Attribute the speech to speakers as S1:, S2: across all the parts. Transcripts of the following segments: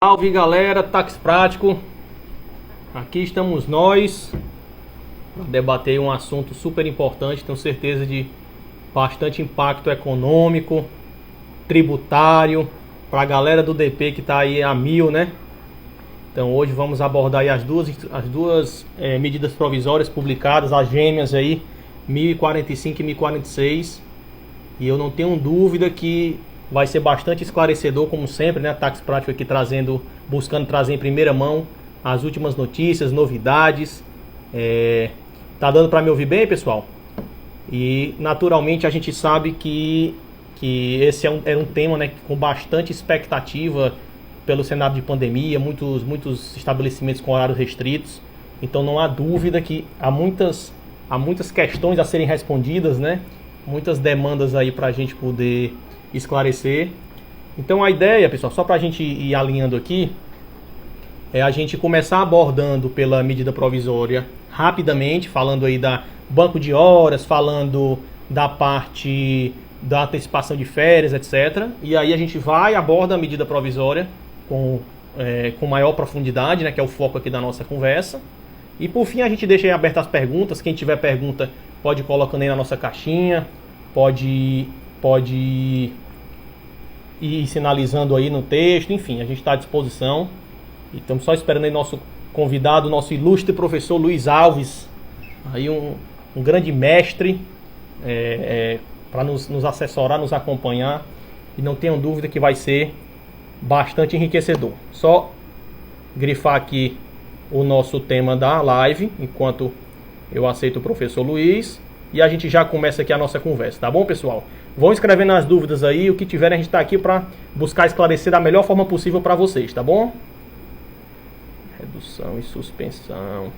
S1: Salve galera, Táxi Prático, aqui estamos nós para debater um assunto super importante, tenho certeza de bastante impacto econômico, tributário, para a galera do DP que está aí a mil, né? Então hoje vamos abordar aí as duas medidas provisórias publicadas, as gêmeas aí, 1045 e 1046, e eu não tenho dúvida que vai ser bastante esclarecedor, como sempre, né? Táxi Prático aqui buscando trazer em primeira mão as últimas notícias, novidades. Tá dando para me ouvir bem, pessoal? E naturalmente a gente sabe que esse era um tema, né, com bastante expectativa pelo cenário de pandemia, muitos estabelecimentos com horários restritos. Então não há dúvida que há muitas questões a serem respondidas, né? Muitas demandas aí para a gente poder esclarecer. Então a ideia, pessoal, só para a gente ir alinhando aqui, é a gente começar abordando pela medida provisória rapidamente, falando aí da banco de horas, falando da parte da antecipação de férias, etc. E aí a gente aborda a medida provisória com maior profundidade, né, que é o foco aqui da nossa conversa. E por fim a gente deixa aí abertas as perguntas. Quem tiver pergunta pode ir colocando aí na nossa caixinha, pode ir sinalizando aí no texto, enfim, a gente está à disposição. E estamos só esperando aí nosso convidado, nosso ilustre professor Luiz Alves, aí um grande mestre, para nos assessorar, nos acompanhar, e não tenham dúvida que vai ser bastante enriquecedor. Só grifar aqui o nosso tema da live, enquanto eu aceito o professor Luiz, e a gente já começa aqui a nossa conversa, tá bom, pessoal? Vão escrevendo as dúvidas aí, o que tiverem a gente está aqui para buscar esclarecer da melhor forma possível para vocês, tá bom? Redução e suspensão.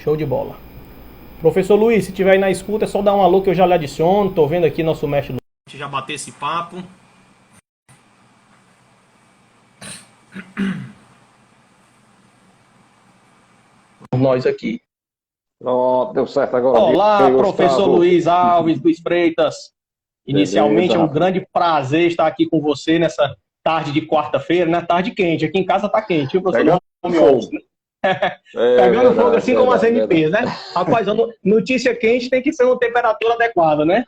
S1: Show de bola. Professor Luiz, se tiver aí na escuta, é só dar um alô que eu já lhe adiciono. Tô vendo aqui nosso mestre Luiz já bater esse papo. Nós aqui.
S2: Pronto, deu certo agora.
S1: Olá, professor Luiz Alves, Luiz Freitas. Inicialmente é um grande prazer estar aqui com você nessa tarde de quarta-feira, né? Tarde quente. Aqui em casa tá quente, viu, professor?
S2: Pegando fogo.
S1: Pegando fogo assim como as MPs, né? Rapaz, notícia quente tem que ser uma temperatura adequada, né?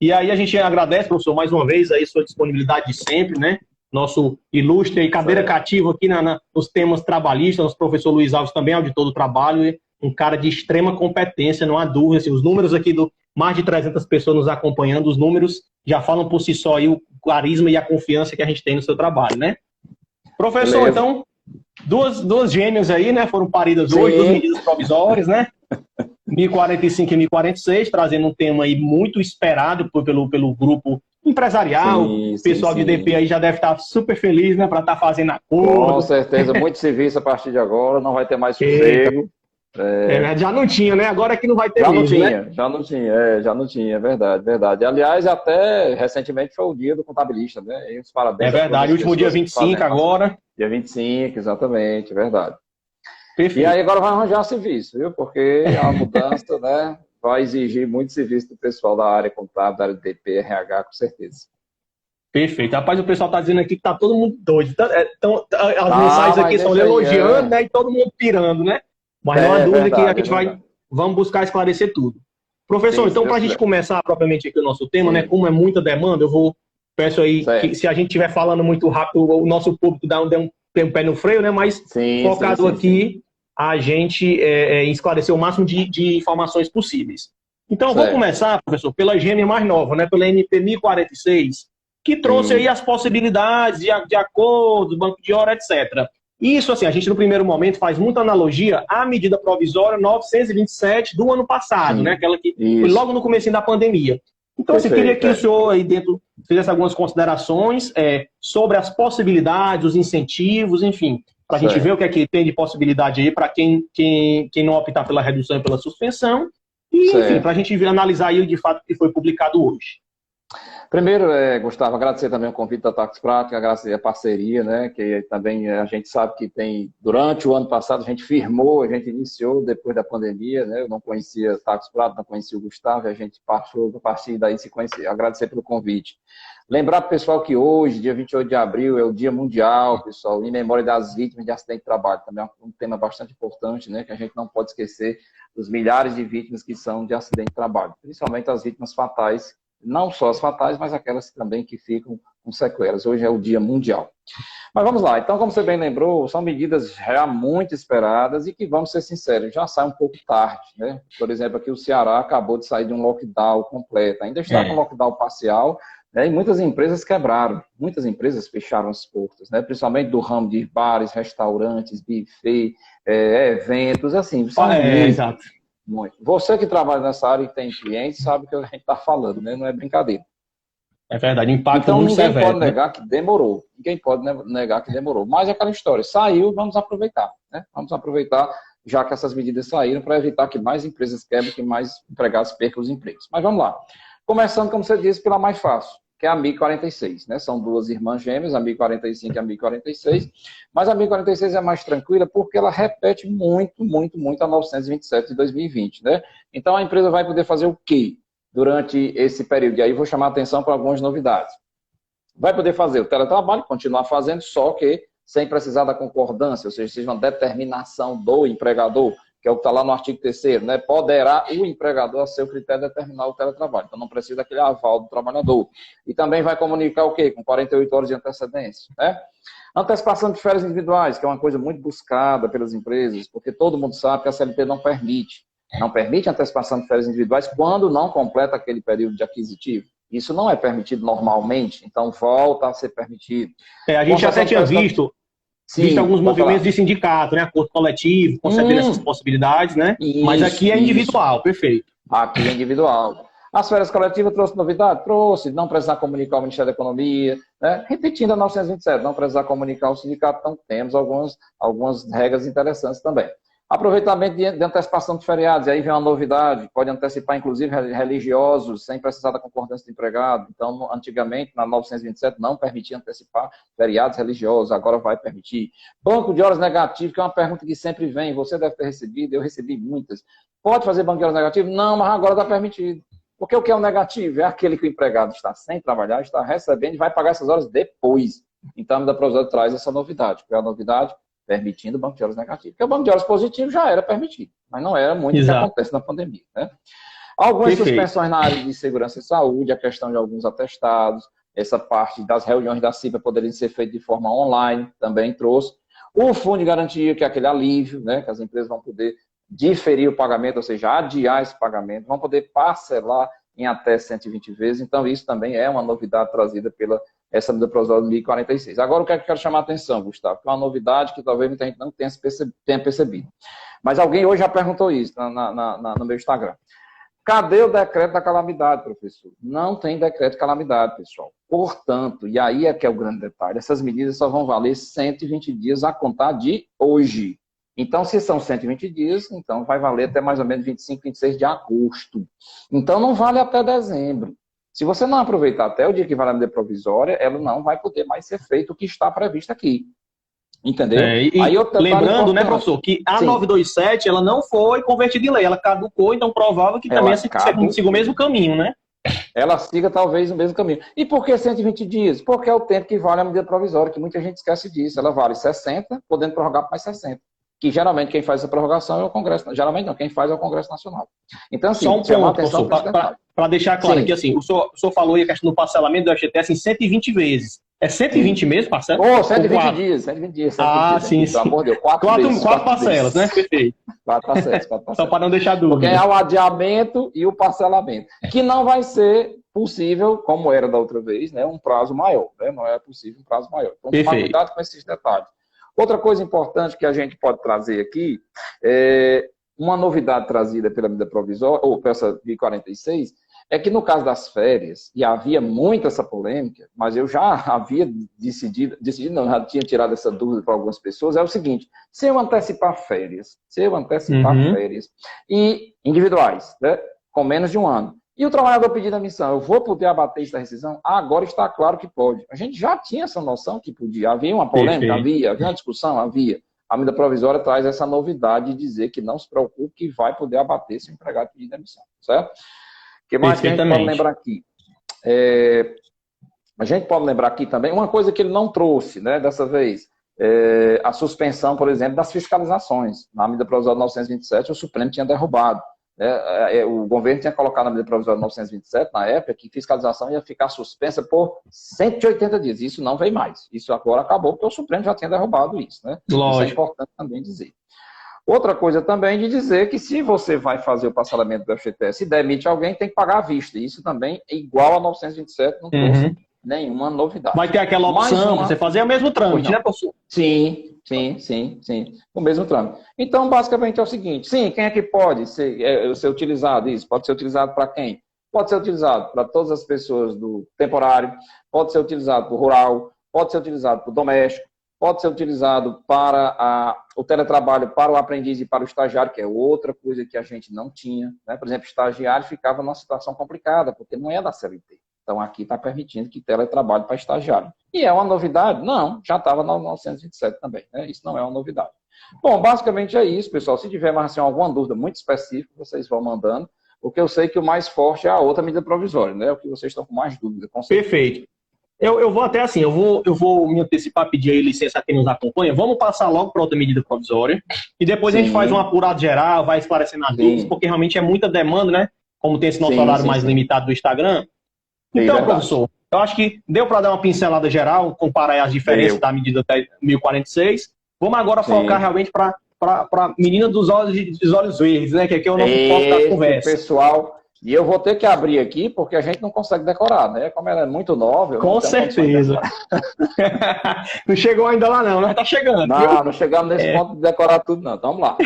S1: E aí a gente agradece, professor, mais uma vez aí sua disponibilidade de sempre, né? Nosso ilustre e cadeira cativa aqui nos temas trabalhistas, nosso professor Luiz Alves também é auditor do trabalho, um cara de extrema competência, não há dúvida. Assim, os números aqui mais de 300 pessoas nos acompanhando, os números já falam por si só aí o carisma e a confiança que a gente tem no seu trabalho, né? Professor, então, duas gêmeas aí, né? Foram paridas hoje, duas medidas provisórias, né? 1045 e 1046, trazendo um tema aí muito esperado pelo grupo empresarial. O pessoal de DP aí já deve estar super feliz, né? Para estar fazendo acordo.
S2: Com certeza, muito serviço a partir de agora, não vai ter mais sossego.
S1: Já não tinha, né? Agora é que não vai ter
S2: já
S1: mesmo,
S2: já não tinha, verdade. Aliás, até recentemente foi o dia do contabilista, né? E os parabéns.
S1: É verdade, último dia 25 agora.
S2: Dia 25, exatamente, verdade.
S1: Perfeito.
S2: E aí agora vai arranjar serviço, viu? Porque a mudança, né, vai exigir muito serviço do pessoal da área contábil, da área de DP, RH, com certeza.
S1: Perfeito. Rapaz, o pessoal tá dizendo aqui que tá todo mundo doido. As mensagens aqui estão elogiando, né? E todo mundo pirando, né? Mas não há dúvida que a gente vamos buscar esclarecer tudo. Professor, então para a gente começar propriamente aqui o nosso tema, né? Como é muita demanda, peço aí que se a gente estiver falando muito rápido, o nosso público tem um pé no freio, né? Mas focado aqui, a gente esclarecer o máximo de informações possíveis. Então, vou começar, professor, pela gêmea mais nova, né? Pela MP 1046, que trouxe aí as possibilidades de acordo, banco de hora, etc. Isso, assim, a gente no primeiro momento faz muita analogia à medida provisória 927 do ano passado, né? Aquela que foi logo no começo da pandemia. Então, eu queria que o senhor aí dentro fizesse algumas considerações sobre as possibilidades, os incentivos, enfim, para a gente ver o que é que tem de possibilidade aí para quem não optar pela redução e pela suspensão, e enfim, para a gente analisar aí de fato o que foi publicado hoje.
S2: Primeiro, Gustavo, agradecer também o convite da Tax Prática, agradecer a parceria, né, que também a gente sabe que tem, durante o ano passado, a gente firmou, a gente iniciou depois da pandemia, né, eu não conhecia a Tax Prática, não conhecia o Gustavo, e a gente partiu, a partir daí se conhecer. Agradecer pelo convite. Lembrar para o pessoal que hoje, dia 28 de abril, é o Dia Mundial, pessoal, em memória das vítimas de acidente de trabalho. Também é um tema bastante importante, né, que a gente não pode esquecer dos milhares de vítimas que são de acidente de trabalho, principalmente as vítimas fatais, não só as fatais, mas aquelas também que ficam com sequelas. Hoje é o Dia Mundial. Mas vamos lá. Então, como você bem lembrou, são medidas já muito esperadas e que, vamos ser sinceros, já sai um pouco tarde, né? Por exemplo, aqui o Ceará acabou de sair de um lockdown completo. Ainda está com lockdown parcial, né? E muitas empresas quebraram. Muitas empresas fecharam as portas, né? Principalmente do ramo de bares, restaurantes, buffet, eventos, assim.
S1: Exato.
S2: Muito. Você que trabalha nessa área e tem clientes, sabe o que a gente está falando, né? Não é brincadeira.
S1: É verdade, impacto
S2: Então,
S1: muito
S2: ninguém
S1: severo,
S2: pode negar que demorou. Ninguém pode negar que demorou. Mas é aquela história, saiu, vamos aproveitar, né? Vamos aproveitar, já que essas medidas saíram, para evitar que mais empresas quebrem, que mais empregados percam os empregos. Mas vamos lá. Começando, como você disse, pela mais fácil, que é a MI 46, né? São duas irmãs gêmeas, a MI 45 e a MI 46, mas a MI 46 é mais tranquila porque ela repete muito, muito, muito a 927 de 2020, né? Então, a empresa vai poder fazer o quê durante esse período? E aí vou chamar a atenção para algumas novidades. Vai poder fazer o teletrabalho, continuar fazendo, só que sem precisar da concordância, ou seja uma determinação do empregador, que é o que está lá no artigo 3º, né? Poderá o empregador, a seu critério, determinar o teletrabalho. Então, não precisa daquele aval do trabalhador. E também vai comunicar o quê? Com 48 horas de antecedência, né? Antecipação de férias individuais, que é uma coisa muito buscada pelas empresas, porque todo mundo sabe que a CLT não permite. Não permite antecipação de férias individuais quando não completa aquele período de aquisitivo. Isso não é permitido normalmente, então volta a ser permitido.
S1: A gente até tinha visto alguns movimentos de sindicato, né? Acordo coletivo, concebendo essas possibilidades, né? Mas aqui é individual, perfeito.
S2: Aqui é individual. As férias coletivas trouxe novidade? Trouxe. Não precisar comunicar o Ministério da Economia, né? Repetindo a 927, não precisar comunicar o sindicato, então temos algumas regras interessantes também. Aproveitamento de antecipação de feriados, e aí vem uma novidade, pode antecipar inclusive religiosos, sem precisar da concordância do empregado. Então, antigamente, na 927, não permitia antecipar feriados religiosos, agora vai permitir. Banco de horas negativo, que é uma pergunta que sempre vem, você deve ter recebido, eu recebi muitas. Pode fazer banco de horas negativo? Não, mas agora está permitido. Porque o que é o negativo? É aquele que o empregado está sem trabalhar, está recebendo e vai pagar essas horas depois. Então, a medida provisória traz essa novidade. Qual é a novidade? Permitindo o banco de horas negativo. Porque o banco de horas positivo já era permitido, mas não era muito o que acontece na pandemia, né? Algumas suspensões na área de segurança e saúde, a questão de alguns atestados, essa parte das reuniões da CIPA poderiam ser feitas de forma online, também trouxe. O fundo de garantia, que é aquele alívio, né, que as empresas vão poder diferir o pagamento, ou seja, adiar esse pagamento, vão poder parcelar em até 120 vezes. Então, isso também é uma novidade trazida pela essa medida provisória 1046. Agora, o que é que eu quero chamar a atenção, Gustavo? Que é uma novidade que talvez muita gente não tenha percebido. Mas alguém hoje já perguntou isso no meu Instagram. Cadê o decreto da calamidade, professor? Não tem decreto de calamidade, pessoal. Portanto, e aí é que é o grande detalhe, essas medidas só vão valer 120 dias a contar de hoje. Então, se são 120 dias, então vai valer até mais ou menos 25, 26 de agosto. Então, não vale até dezembro. Se você não aproveitar até o dia que vai a medida provisória, ela não vai poder mais ser feito o que está previsto aqui. Entendeu?
S1: Aí lembrando, né, professor, que a 927, ela não foi convertida em lei, ela caducou, então provável que também siga o mesmo caminho, né?
S2: Ela siga talvez o mesmo caminho. E por que 120 dias? Porque é o tempo que vale a medida provisória, que muita gente esquece disso. Ela vale 60, podendo prorrogar por mais 60. Que geralmente quem faz essa prorrogação é o Congresso. Geralmente não, quem faz é o Congresso Nacional. Então, assim,
S1: só um ponto, professor, para deixar claro aqui, assim, o senhor falou aí a questão do parcelamento do FGTS em 120 20 É 120 mesmo, parcela?
S2: 120 dias, 120 dias.
S1: 120 dias, sim. Pelo amor de Deus, 4 parcelas, né? Perfeito.
S2: 4 parcelas.
S1: Só para não deixar dúvida.
S2: Porque é o adiamento e o parcelamento. Que não vai ser possível, como era da outra vez, né? Um prazo maior, né? Não é possível um prazo maior. Então, tomar cuidado com esses detalhes. Outra coisa importante que a gente pode trazer aqui é uma novidade trazida pela medida provisória, ou pela essa 1046, é que no caso das férias, e havia muito essa polêmica, mas eu já havia decidido não, já tinha tirado essa dúvida para algumas pessoas, é o seguinte, se eu antecipar férias, e individuais, né, com menos de um ano, E o trabalhador pedindo admissão, eu vou poder abater essa rescisão? Agora está claro que pode. A gente já tinha essa noção que podia. Havia uma polêmica? Havia uma discussão? Havia. A medida provisória traz essa novidade de dizer que não se preocupe, que vai poder abater se o empregado pedir demissão, certo? O que mais que a gente pode lembrar aqui? A gente pode lembrar aqui também uma coisa que ele não trouxe, né, dessa vez, a suspensão, por exemplo, das fiscalizações. Na medida provisória 927, o Supremo tinha derrubado. O governo tinha colocado na medida provisória 927, na época, que fiscalização ia ficar suspensa por 180 dias. Isso não veio mais. Isso agora acabou, porque o Supremo já tinha derrubado isso, né? Lógico. Isso é importante também dizer. Outra coisa também de dizer que se você vai fazer o parcelamento do FGTS e demite alguém, tem que pagar à vista. Isso também é igual a 927, não trouxe nenhuma novidade.
S1: Vai ter aquela opção, você fazer o mesmo trâmite, né, professor?
S2: Sim. O mesmo trâmite. Então, basicamente é o seguinte, quem é que pode ser utilizado isso? Pode ser utilizado para quem? Pode ser utilizado para todas as pessoas do temporário, pode ser utilizado para o rural, pode ser utilizado para o doméstico, pode ser utilizado para o teletrabalho, para o aprendiz e para o estagiário, que é outra coisa que a gente não tinha, né? Por exemplo, o estagiário ficava numa situação complicada, porque não é da CLT. Então, aqui está permitindo que teletrabalho para estagiário. E é uma novidade? Não, já estava na 927 também, né? Isso não é uma novidade. Bom, basicamente é isso, pessoal. Se tiver mais alguma dúvida muito específica, vocês vão mandando, porque eu sei que o mais forte é a outra medida provisória, né? O que vocês estão com mais dúvida.
S1: Perfeito. Eu vou até assim, eu vou me antecipar, pedir aí licença a quem nos acompanha. Vamos passar logo para outra medida provisória e depois a gente faz um apurado geral, vai esclarecendo as dúvidas, porque realmente é muita demanda, né? Como tem esse nosso horário mais limitado do Instagram. Então, professor, eu acho que deu para dar uma pincelada geral, comparar as diferenças da medida 1046. Vamos agora focar realmente para a menina dos olhos verdes, né? Que aqui é o nosso foco da conversa.
S2: Pessoal, e eu vou ter que abrir aqui, porque a gente não consegue decorar, né? Como ela é muito nova.
S1: Com certeza. Não chegou ainda lá não, mas tá chegando.
S2: Não chegamos nesse ponto de decorar tudo não. Então, vamos lá.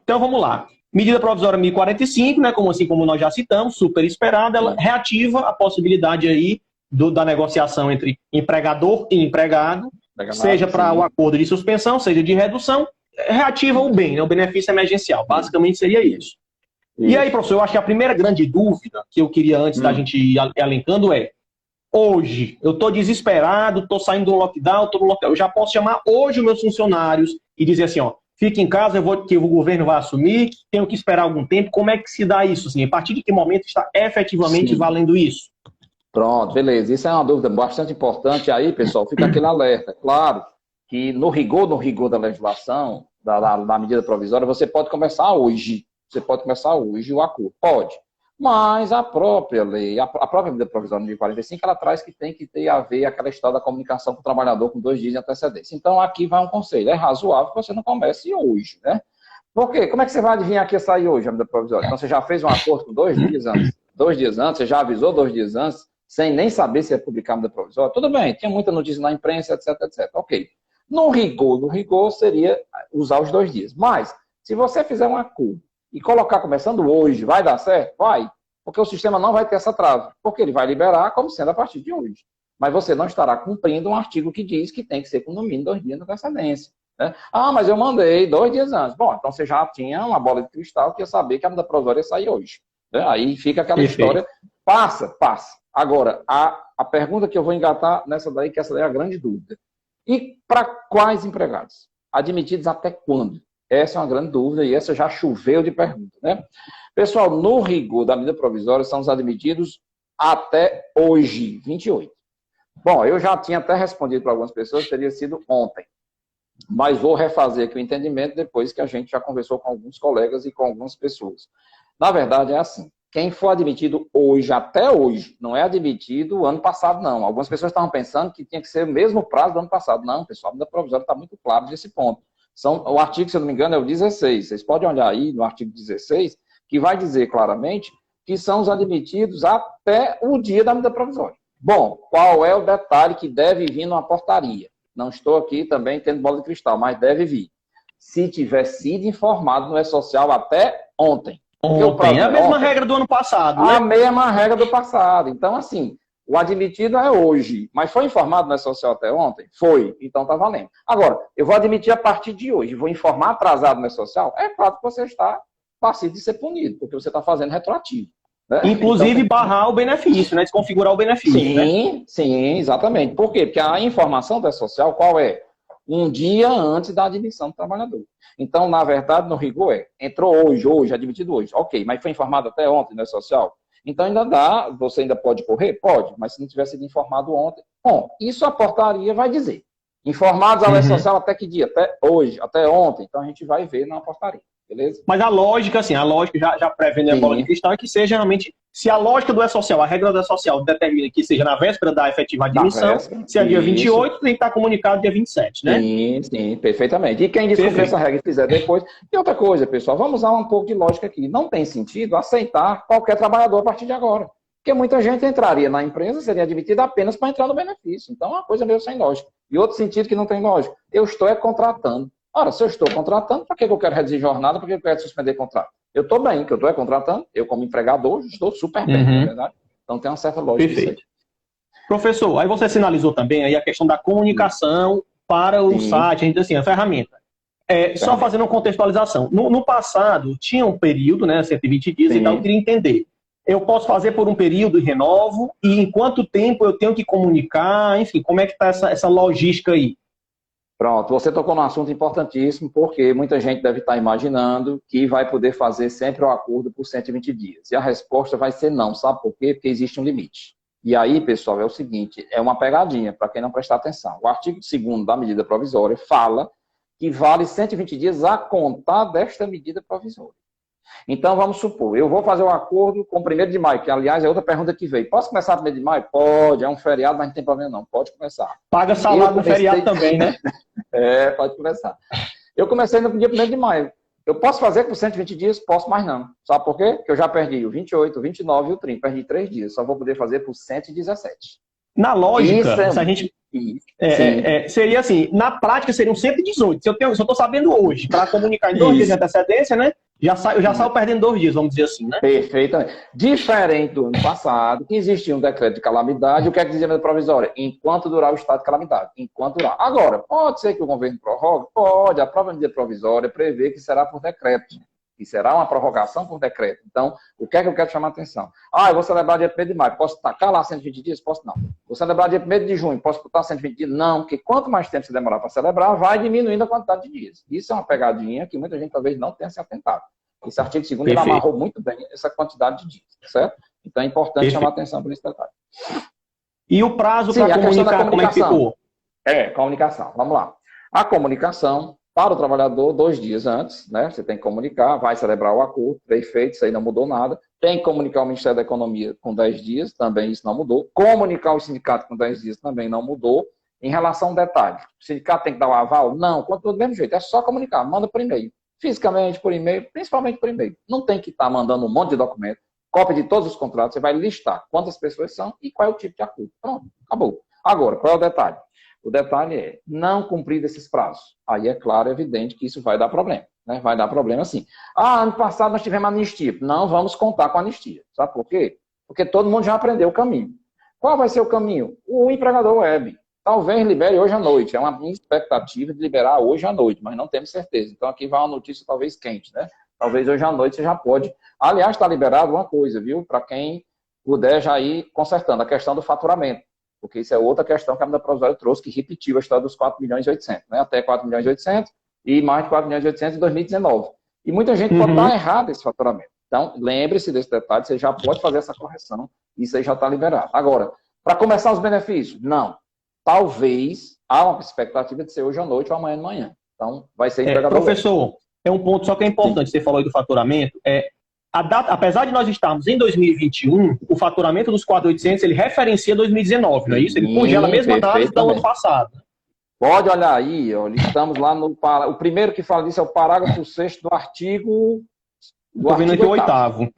S1: Então, vamos lá. Medida provisória 1045, né, como nós já citamos, super esperada, ela reativa a possibilidade aí da negociação entre empregador e empregado, seja para o acordo de suspensão, seja de redução, reativa o bem, né, o benefício emergencial. Basicamente seria isso. E aí, professor, eu acho que a primeira grande dúvida que eu queria antes da gente ir elencando é, hoje, eu estou desesperado, estou saindo do lockdown, estou no lockdown, eu já posso chamar hoje os meus funcionários e dizer assim, ó, fique em casa, que o governo vai assumir, tenho que esperar algum tempo. Como é que se dá isso? Assim? A partir de que momento está efetivamente valendo isso?
S2: Pronto, beleza. Isso é uma dúvida bastante importante. Aí, pessoal, fica aquele alerta. Claro que no rigor da legislação, da medida provisória, você pode começar hoje. O acordo. Pode. Mas a própria lei, a própria medida provisória de 45, ela traz que tem que ter a ver aquela história da comunicação com o trabalhador com 2 dias de antecedência. Então, aqui vai um conselho. É razoável que você não comece hoje, né? Por quê? Como é que você vai adivinhar que ia sair hoje a medida provisória? Então, você já fez um acordo com 2 dias antes. 2 dias antes, você já avisou 2 dias antes, sem nem saber se ia publicar a medida provisória. Tudo bem, tinha muita notícia na imprensa, etc, etc. Ok. No rigor seria usar os 2 dias. Mas, se você fizer um acordo e colocar começando hoje, vai dar certo? Vai. Porque o sistema não vai ter essa trava. Porque ele vai liberar como sendo a partir de hoje. Mas você não estará cumprindo um artigo que diz que tem que ser com no mínimo 2 dias de antecedência. Né? Ah, mas eu mandei 2 dias antes. Bom, então você já tinha uma bola de cristal que ia saber que a medida provisória ia sair hoje. Né? Aí fica aquela história. Passa. Agora, a pergunta que eu vou engatar nessa daí, que essa daí é a grande dúvida. E para quais empregados? Admitidos até quando? Essa é uma grande dúvida e essa já choveu de pergunta, né? Pessoal, no rigor da medida provisória, são os admitidos até hoje, 28. Bom, eu já tinha até respondido para algumas pessoas, teria sido ontem. Mas vou refazer aqui o entendimento depois que a gente já conversou com alguns colegas e com algumas pessoas. Na verdade, é assim. Quem for admitido hoje, até hoje, não é admitido ano passado, não. Algumas pessoas estavam pensando que tinha que ser o mesmo prazo do ano passado. Não, pessoal, a medida provisória está muito claro nesse ponto. O artigo, se eu não me engano, é o 16. Vocês podem olhar aí no artigo 16, que vai dizer claramente que são os admitidos até o dia da medida provisória. Bom, qual é o detalhe que deve vir numa portaria? Não estou aqui também tendo bola de cristal, mas deve vir. Se tiver sido informado no E-Social até ontem.
S1: Ontem, é a mesma regra do ano passado, né?
S2: A mesma regra do passado. Então, assim, o admitido é hoje, mas foi informado no E-Social até ontem? Foi, então está valendo. Agora, eu vou admitir a partir de hoje, vou informar atrasado no E-Social? É claro que você está passivo de ser punido, porque você está fazendo retroativo. Né?
S3: Inclusive então, barrar o benefício, né? Desconfigurar o benefício.
S2: Sim,
S3: né?
S2: Sim, exatamente. Por quê? Porque a informação do social qual é? Um dia antes da admissão do trabalhador. Então, na verdade, no rigor entrou hoje, admitido hoje. Ok, mas foi informado até ontem, não é social? Então ainda dá, você ainda pode correr? Pode, mas se não tivesse sido informado ontem, bom, isso a portaria vai dizer. Informados à lei social até que dia? Até hoje, até ontem. Então a gente vai ver na portaria, beleza?
S3: Mas a lógica, assim, já prevendo a bola de cristal é que seja realmente, se a lógica do E-Social, a regra do E-Social determina que seja na véspera da efetiva admissão, se é dia 28, tem que estar comunicado dia 27, né?
S2: Sim, perfeitamente. E quem descumprir essa regra e fizer depois... E outra coisa, pessoal, vamos usar um pouco de lógica aqui. Não tem sentido aceitar qualquer trabalhador a partir de agora. Porque muita gente entraria na empresa, seria admitida apenas para entrar no benefício. Então é uma coisa meio sem lógica. E outro sentido que não tem lógica. Eu estou contratando. Ora, se eu estou contratando, para que eu quero reduzir jornada? Para que eu quero suspender contrato? Eu estou bem, que eu estou contratando. Eu, como empregador, estou super bem, na verdade. Então tem uma certa lógica.
S3: Perfeito. Professor, aí você sinalizou também aí a questão da comunicação para o site, a gente diz assim, a ferramenta. Só fazendo uma contextualização. No passado, tinha um período, né, 120 dias, então eu queria entender. Eu posso fazer por um período e renovo, e em quanto tempo eu tenho que comunicar, enfim, como é que está essa logística aí?
S2: Pronto, você tocou num assunto importantíssimo, porque muita gente deve estar imaginando que vai poder fazer sempre o acordo por 120 dias. E a resposta vai ser não, sabe por quê? Porque existe um limite. E aí, pessoal, é o seguinte, é uma pegadinha, para quem não prestar atenção. O artigo 2º da medida provisória fala que vale 120 dias a contar desta medida provisória. Então, vamos supor, eu vou fazer o acordo com o 1º de maio, que, aliás, é outra pergunta que veio. Posso começar no 1º de maio? Pode, é um feriado, mas não tem problema não, pode começar.
S3: Paga salário no feriado também, né?
S2: Pode começar. Eu comecei no dia 1º de maio. Eu posso fazer por 120 dias? Posso, mas não. Sabe por quê? Porque eu já perdi o 28, o 29 e o 30. Perdi 3 dias. Só vou poder fazer por 117.
S3: Na lógica, se a gente... seria assim, na prática seriam 118. Se eu estou sabendo hoje, para comunicar em 2 dias de antecedência, né? Eu já saio perdendo 2 dias, vamos dizer assim, né?
S2: Perfeitamente. Diferente do ano passado, que existia um decreto de calamidade, o que é que dizia a medida provisória? Enquanto durar o estado de calamidade. Enquanto durar. Agora, pode ser que o governo prorrogue? Pode. A própria medida provisória prevê que será por decreto. Que será uma prorrogação por decreto. Então, o que é que eu quero chamar a atenção? Eu vou celebrar dia 1º de maio. Posso tacar lá 120 dias? Posso não. Vou celebrar dia 1º de junho. Posso botar 120 dias? Não, porque quanto mais tempo você demorar para celebrar, vai diminuindo a quantidade de dias. Isso é uma pegadinha que muita gente talvez não tenha se atentado. Esse artigo 2º ele amarrou muito bem essa quantidade de dias, certo? Então é importante chamar a atenção por esse detalhe.
S3: E o prazo para comunicar, como é que ficou?
S2: Comunicação. Vamos lá. A comunicação para o trabalhador 2 dias antes, né? Você tem que comunicar, vai celebrar o acordo, feito, isso aí não mudou nada. Tem que comunicar o Ministério da Economia com 10 dias, também isso não mudou. Comunicar o sindicato com 10 dias também não mudou. Em relação ao detalhe, o sindicato tem que dar o aval? Não, continua do mesmo jeito, é só comunicar, manda por e-mail. Fisicamente, por e-mail, principalmente por e-mail. Não tem que estar mandando um monte de documento, cópia de todos os contratos, você vai listar quantas pessoas são e qual é o tipo de acordo. Pronto, acabou. Agora, qual é o detalhe? O detalhe é não cumprir esses prazos. Aí é claro, é evidente que isso vai dar problema. Né? Vai dar problema sim. Ano passado nós tivemos anistia. Não vamos contar com anistia. Sabe por quê? Porque todo mundo já aprendeu o caminho. Qual vai ser o caminho? O empregador web. Talvez libere hoje à noite. É uma expectativa de liberar hoje à noite, mas não temos certeza. Então aqui vai uma notícia talvez quente, né? Talvez hoje à noite você já pode. Aliás, está liberado uma coisa, viu? Para quem puder já ir consertando, a questão do faturamento. Porque isso é outra questão que a medida provisória trouxe, que repetiu a história dos 4 milhões e 800, né? Até 4 milhões e 800 e mais de 4 milhões e 800 em 2019. E muita gente pode estar errado esse faturamento. Então, lembre-se desse detalhe, você já pode fazer essa correção, isso aí já está liberado. Agora, para começar os benefícios? Não. Talvez há uma expectativa de ser hoje à noite ou amanhã de manhã. Então, vai ser empregador.
S3: Professor, é um ponto só que é importante, você falou aí do faturamento, a data, apesar de nós estarmos em 2021, o faturamento dos 4.800, ele referencia 2019, não é isso? Ele congela a mesma data do ano passado.
S2: Pode olhar aí, ó, estamos lá no... O primeiro que fala disso é o parágrafo 6º do artigo...
S3: Do artigo 8º.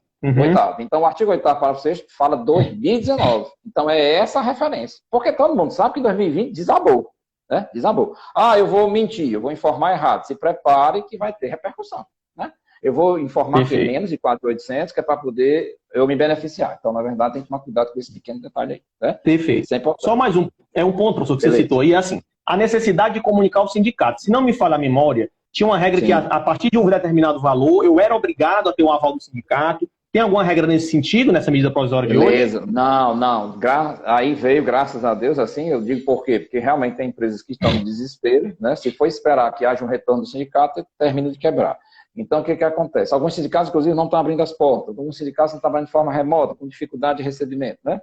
S2: Então, o artigo 8º, parágrafo 6º, fala 2019. Então, é essa a referência. Porque todo mundo sabe que 2020 desabou. Né? Desabou. Eu vou mentir, eu vou informar errado. Se prepare que vai ter repercussão. Né? Eu vou informar que menos de 4.800, que é para poder eu me beneficiar. Então, na verdade, tem que tomar cuidado com esse pequeno detalhe aí. Né?
S3: Perfeito. Isso é importante. Só mais um. É um ponto, professor, que você citou aí, é assim, a necessidade de comunicar o sindicato. Se não me falha a memória, tinha uma regra que a partir de um determinado valor, eu era obrigado a ter um aval do sindicato. Tem alguma regra nesse sentido, nessa medida provisória de hoje?
S2: Beleza. Não, não. Aí veio, graças a Deus, assim, eu digo por quê? Porque realmente tem empresas que estão em desespero, né? Se for esperar que haja um retorno do sindicato, termina de quebrar. Então, o que acontece? Alguns sindicatos, inclusive, não estão abrindo as portas. Alguns sindicatos estão trabalhando de forma remota, com dificuldade de recebimento, né?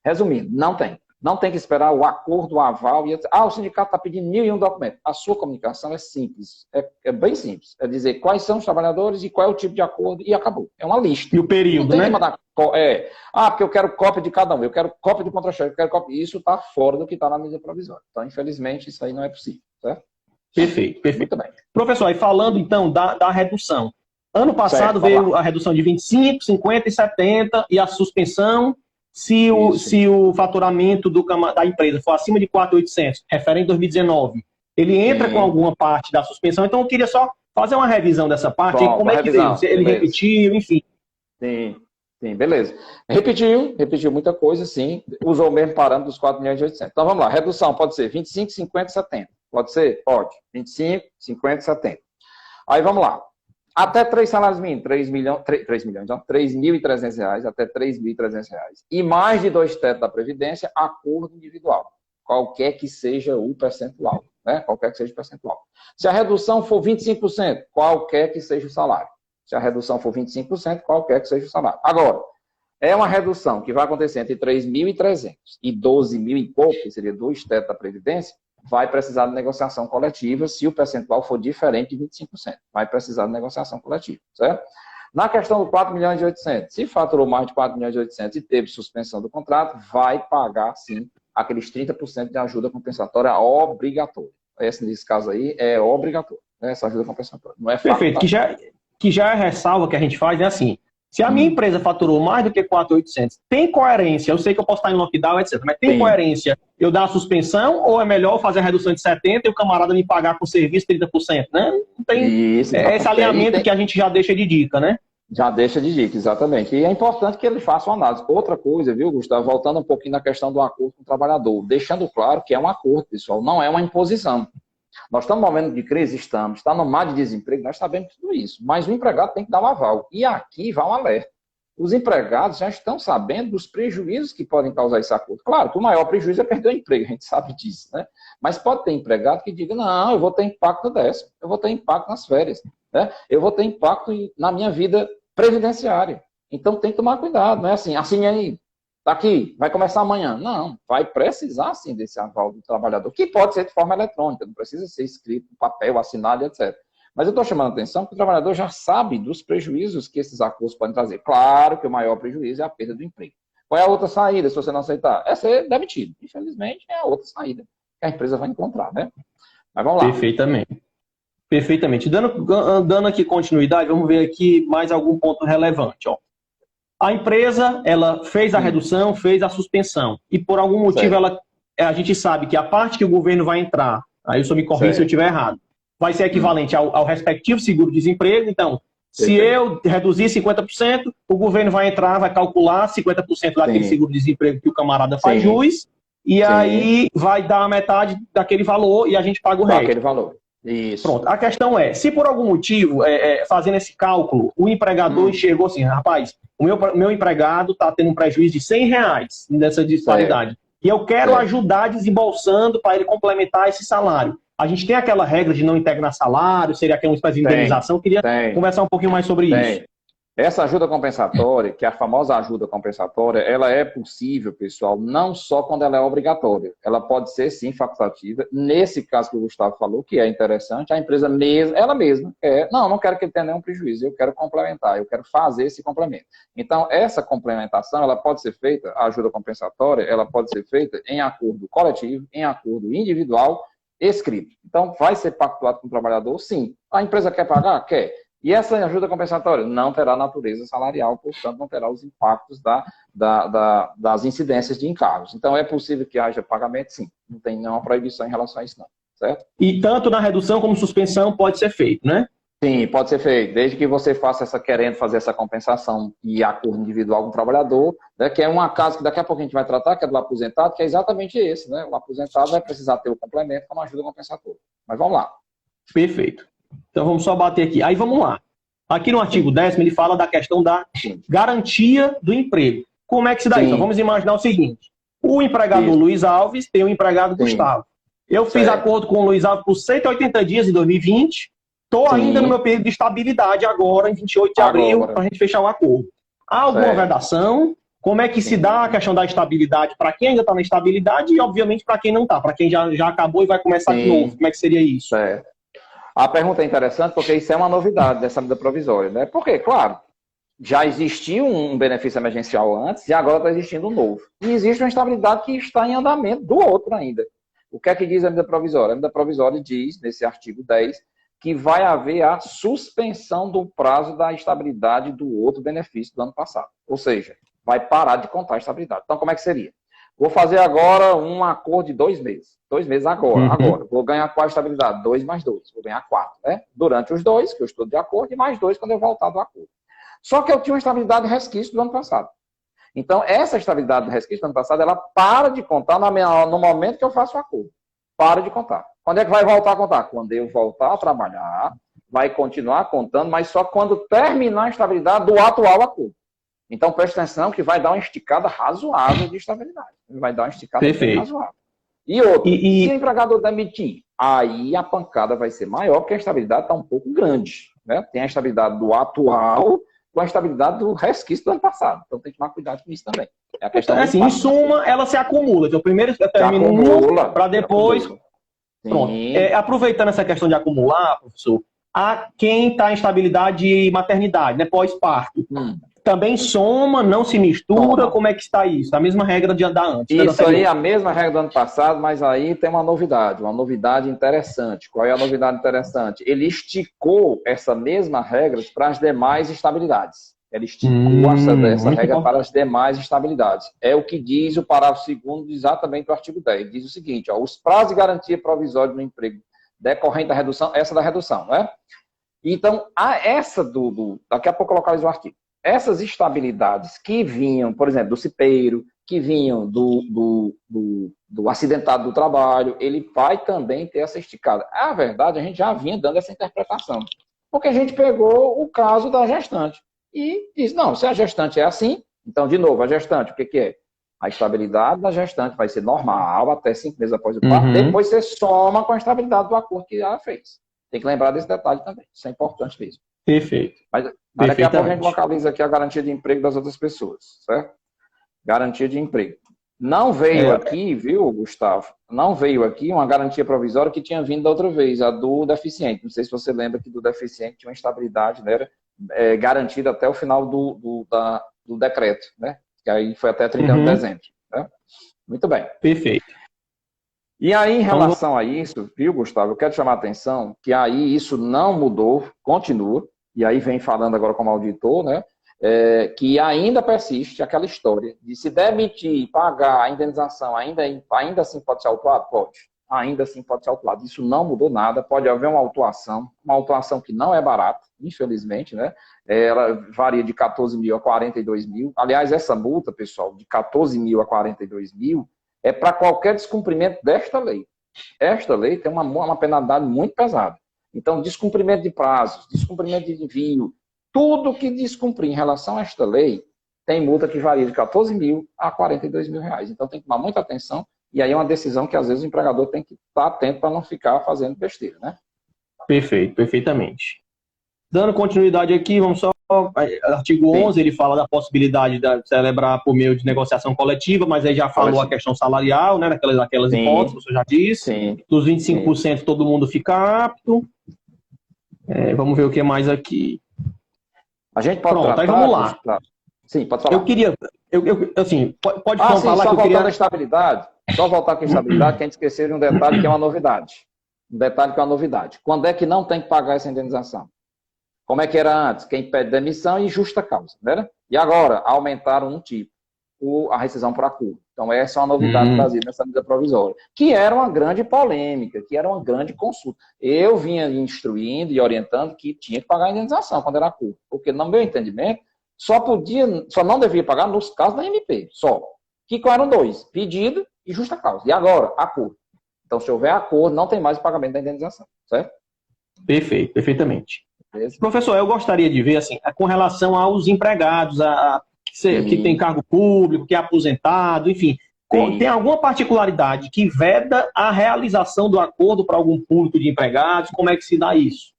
S2: Resumindo, não tem. Não tem que esperar o acordo, o aval. O sindicato está pedindo 1.001 documentos. A sua comunicação é simples. É bem simples. É dizer quais são os trabalhadores e qual é o tipo de acordo e acabou. É uma lista.
S3: E o período,
S2: não tem
S3: né?
S2: Que mandar, porque eu quero cópia de cada um. Eu quero cópia do contra-cheque. Eu quero cópia. Isso está fora do que está na medida provisória. Então, infelizmente, isso aí não é possível. Certo?
S3: Perfeito, perfeito.
S2: Muito bem.
S3: Professor, e falando então da redução. Ano passado veio a redução de 25, 50 e 70 e a suspensão se o faturamento da empresa for acima de 4.800, referente a 2019. Ele entra com alguma parte da suspensão. Então eu queria só fazer uma revisão dessa parte. Bom, como é que veio? Ele repetiu, enfim.
S2: Sim, beleza. Repetiu muita coisa, sim. Usou o mesmo parâmetro dos 4.800.000. Então vamos lá. Redução pode ser 25, 50 e 70. Pode ser? Pode. 25, 50 e 70. Aí vamos lá. Até 3 salários mínimos, 3.300 reais, até 3.300 reais. E mais de 2 tetos da Previdência, acordo individual. Qualquer que seja o percentual. Né? Qualquer que seja o percentual. Se a redução for 25%, qualquer que seja o salário. Se a redução for 25%, qualquer que seja o salário. Agora, é uma redução que vai acontecer entre 3.300 e 12.000 e pouco, que seria 2 tetos da Previdência, vai precisar de negociação coletiva se o percentual for diferente de 25%. Vai precisar de negociação coletiva, certo? Na questão do 4.800.000, se faturou mais de 4.800.000 e teve suspensão do contrato, vai pagar, sim, aqueles 30% de ajuda compensatória obrigatória. Nesse caso aí, é obrigatório, né? Essa ajuda compensatória. Não é
S3: perfeito, que já é a ressalva que a gente faz, é assim, se a minha empresa faturou mais do que 4.800, tem coerência, eu sei que eu posso estar em lockdown, etc., mas tem coerência eu dar a suspensão ou é melhor fazer a redução de 70% e o camarada me pagar com serviço 30%, né? Não tem esse alinhamento que a gente já deixa de dica, né?
S2: Já deixa de dica, exatamente. E é importante que ele faça uma análise. Outra coisa, viu, Gustavo, voltando um pouquinho na questão do acordo com o trabalhador, deixando claro que é um acordo, pessoal, não é uma imposição. Nós estamos no momento de crise, está no mar de desemprego, nós sabemos tudo isso, mas o empregado tem que dar um aval. E aqui vai um alerta. Os empregados já estão sabendo dos prejuízos que podem causar esse acordo. Claro que o maior prejuízo é perder o emprego, a gente sabe disso, né? Mas pode ter empregado que diga, não, eu vou ter impacto dessa, eu vou ter impacto nas férias, né? Eu vou ter impacto na minha vida previdenciária. Então tem que tomar cuidado, não é assim, aí, tá aqui, vai começar amanhã. Não, vai precisar sim desse aval do trabalhador, que pode ser de forma eletrônica, não precisa ser escrito, papel, assinado, etc. Mas eu estou chamando a atenção que o trabalhador já sabe dos prejuízos que esses acordos podem trazer. Claro que o maior prejuízo é a perda do emprego. Qual é a outra saída, se você não aceitar? É ser demitido. Infelizmente, é a outra saída que a empresa vai encontrar, né? Mas vamos lá.
S3: Perfeitamente. Dando aqui continuidade, vamos ver aqui mais algum ponto relevante, ó. A empresa, ela fez a redução, fez a suspensão. E por algum motivo, a gente sabe que a parte que o governo vai entrar, aí o senhor me corrija se eu estiver errado, vai ser equivalente ao respectivo seguro-desemprego. Então, se eu reduzir 50%, o governo vai entrar, vai calcular 50% daquele seguro-desemprego que o camarada faz jus, e aí vai dar a metade daquele valor e a gente paga o resto.
S2: Aquele valor. Isso.
S3: Pronto. A questão é, se por algum motivo, fazendo esse cálculo, o empregador enxergou assim, rapaz, o meu empregado está tendo um prejuízo de R$100 nessa disparidade. E eu quero ajudar desembolsando para ele complementar esse salário. A gente tem aquela regra de não integrar salário, seria aquela espécie de indenização. Queria conversar um pouquinho mais sobre isso.
S2: Essa ajuda compensatória, que é a famosa ajuda compensatória, ela é possível, pessoal, não só quando ela é obrigatória. Ela pode ser, sim, facultativa. Nesse caso que o Gustavo falou, que é interessante, a empresa mesma, ela mesma, não quero que ele tenha nenhum prejuízo, eu quero complementar, eu quero fazer esse complemento. Então, essa complementação, ela pode ser feita, a ajuda compensatória, ela pode ser feita em acordo coletivo, em acordo individual, escrito. Então, vai ser pactuado com o trabalhador, sim. A empresa quer pagar? Quer. E essa ajuda compensatória não terá natureza salarial, portanto, não terá os impactos das incidências de encargos. Então, é possível que haja pagamento, sim. Não tem nenhuma proibição em relação a isso, não. Certo?
S3: E tanto na redução como suspensão pode ser feito, né?
S2: Sim, pode ser feito. Desde que você faça querendo fazer essa compensação e acordo individual com o trabalhador, né, que é um caso que daqui a pouco a gente vai tratar, que é do aposentado, que é exatamente esse, né? O aposentado vai precisar ter o complemento como ajuda compensatória. Mas vamos lá.
S3: Perfeito. Então vamos só bater aqui. Aí vamos lá. Aqui no artigo 10º, ele fala da questão da garantia do emprego. Como é que se dá isso? Então, vamos imaginar o seguinte. O empregador Luiz Alves tem o empregado Gustavo. Eu fiz acordo com o Luiz Alves por 180 dias em 2020. Estou ainda no meu período de estabilidade agora, em 28 de abril, para a gente fechar o acordo. Há alguma vedação? Como é que se dá a questão da estabilidade para quem ainda está na estabilidade e, obviamente, para quem não está? Para quem já acabou e vai começar de novo. Como é que seria isso?
S2: Certo. A pergunta é interessante porque isso é uma novidade dessa medida provisória, né? Porque, claro, já existia um benefício emergencial antes e agora está existindo um novo. E existe uma estabilidade que está em andamento do outro ainda. O que é que diz a medida provisória? A medida provisória diz, nesse artigo 10, que vai haver a suspensão do prazo da estabilidade do outro benefício do ano passado. Ou seja, vai parar de contar a estabilidade. Então, como é que seria? Vou fazer agora um acordo de 2 meses. 2 meses agora. Agora. Vou ganhar qual estabilidade? 2 mais 2. Vou ganhar 4, né? Durante os 2, que eu estou de acordo, e mais 2 quando eu voltar do acordo. Só que eu tinha uma estabilidade de resquício do ano passado. Então, essa estabilidade de resquício do ano passado, ela para de contar no momento que eu faço o acordo. Para de contar. Quando é que vai voltar a contar? Quando eu voltar a trabalhar, vai continuar contando, mas só quando terminar a estabilidade do atual acordo. Então, preste atenção que vai dar uma esticada razoável de estabilidade. Vai dar uma esticada razoável. E outro, se o empregador demitir, aí a pancada vai ser maior, porque a estabilidade está um pouco grande. Né? Tem a estabilidade do atual com a estabilidade do resquício do ano passado. Então, tem que tomar cuidado com isso também. É a questão
S3: assim, em suma, ela se acumula. Então, primeiro termina um, para depois... Pronto. Aproveitando essa questão de acumular, professor, a quem está em estabilidade e maternidade, né, pós-parto, também soma, não se mistura, como é que está isso? A mesma regra de andar antes.
S2: Isso aí é a mesma regra do ano passado, mas aí tem uma novidade interessante. Qual é a novidade interessante? Ele esticou essa mesma regra para as demais estabilidades. Ele esticou essa regra para as demais estabilidades. É o que diz o parágrafo 2º exatamente do artigo 10. Diz o seguinte, ó, os prazos de garantia provisória no emprego decorrente da redução, essa da redução, né? Então, daqui a pouco eu localizo o artigo. Essas estabilidades que vinham, por exemplo, do cipeiro, que vinham do acidentado do trabalho, ele vai também ter essa esticada. A verdade, a gente já vinha dando essa interpretação. Porque a gente pegou o caso da gestante e disse, não, se a gestante é assim, então, de novo, a gestante, o que é? A estabilidade da gestante vai ser normal até 5 meses após o parto, depois você soma com a estabilidade do acordo que ela fez. Tem que lembrar desse detalhe também, isso é importante mesmo.
S3: Perfeito.
S2: Mas daqui a pouco a gente localiza aqui a garantia de emprego das outras pessoas, certo? Garantia de emprego. Não veio aqui, viu, Gustavo? Não veio aqui uma garantia provisória que tinha vindo da outra vez, a do deficiente. Não sei se você lembra que do deficiente tinha uma estabilidade, né? Era garantida até o final do decreto, né? Que aí foi até 31 de dezembro. Né? Muito bem.
S3: Perfeito.
S2: E aí, em relação a isso, viu, Gustavo, eu quero chamar a atenção que aí isso não mudou, continua, e aí vem falando agora como auditor, né? Que ainda persiste aquela história de se demitir e pagar a indenização, ainda assim pode ser autuado? Pode. Ainda assim pode ser autuado. Isso não mudou nada, pode haver uma autuação que não é barata, infelizmente, né? Ela varia de 14 mil a 42 mil. Aliás, essa multa, pessoal, de 14 mil a 42 mil, é para qualquer descumprimento desta lei. Esta lei tem uma penalidade muito pesada. Então, descumprimento de prazos, descumprimento de envio, tudo que descumprir em relação a esta lei tem multa que varia de 14 mil a 42 mil reais. Então, tem que tomar muita atenção e aí é uma decisão que, às vezes, o empregador tem que estar atento para não ficar fazendo besteira, né?
S3: Perfeito, perfeitamente. Dando continuidade aqui, vamos só... Artigo 11, ele fala da possibilidade de celebrar por meio de negociação coletiva, mas aí já falou a questão salarial, né, naquelas hipóteses, você já disse.
S2: Sim.
S3: Dos 25% todo mundo fica apto. Vamos ver o que mais aqui.
S2: A gente pode
S3: tratar, aí vamos lá.
S2: Sim, pode falar.
S3: Eu queria... pode falar
S2: só
S3: que eu queria...
S2: à estabilidade. Só voltar com a estabilidade, que a gente esqueceu de um detalhe que é uma novidade. Quando é que não tem que pagar essa indenização? Como é que era antes? Quem pede demissão e justa causa, né? E agora, aumentaram um tipo, a rescisão por acordo. Então, essa é uma novidade trazida nessa medida provisória, que era uma grande polêmica, que era uma grande consulta. Eu vinha instruindo e orientando que tinha que pagar a indenização quando era acordo, porque, no meu entendimento, só não devia pagar nos casos da MP, só. Que eram 2, pedido e justa causa. E agora, acordo. Então, se houver acordo, não tem mais o pagamento da indenização, certo?
S3: Perfeito, perfeitamente. Professor, eu gostaria de ver, assim, com relação aos empregados, que tem cargo público, que é aposentado, enfim, tem alguma particularidade que veda a realização do acordo para algum público de empregados? Como é que se dá isso?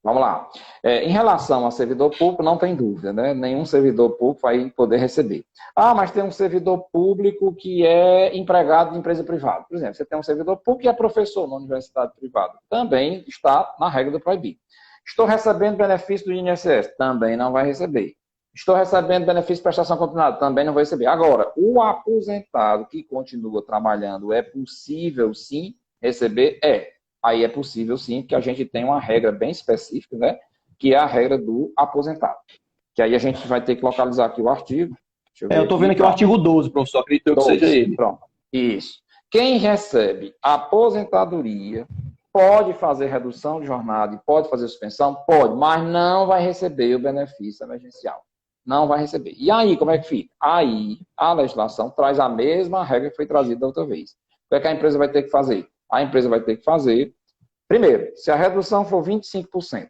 S2: Vamos lá. Em relação ao servidor público, não tem dúvida, né? Nenhum servidor público vai poder receber. Ah, mas tem um servidor público que é empregado de empresa privada. Por exemplo, você tem um servidor público que é professor na universidade privada. Também está na regra do proibido. Estou recebendo benefício do INSS? Também não vai receber. Estou recebendo benefício de prestação continuada? Também não vai receber. Agora, o aposentado que continua trabalhando, é possível sim receber? Aí é possível sim, porque a gente tem uma regra bem específica, né? Que é a regra do aposentado. Que aí a gente vai ter que localizar aqui o artigo.
S3: Eu estou vendo aqui o artigo 12, professor, acredito 12, que seja ele.
S2: Pronto, isso. Quem recebe aposentadoria pode fazer redução de jornada e pode fazer suspensão? Pode, mas não vai receber o benefício emergencial. Não vai receber. E aí, como é que fica? Aí, a legislação traz a mesma regra que foi trazida da outra vez. O que é que a empresa vai ter que fazer? A empresa vai ter que fazer, primeiro, se a redução for 25%,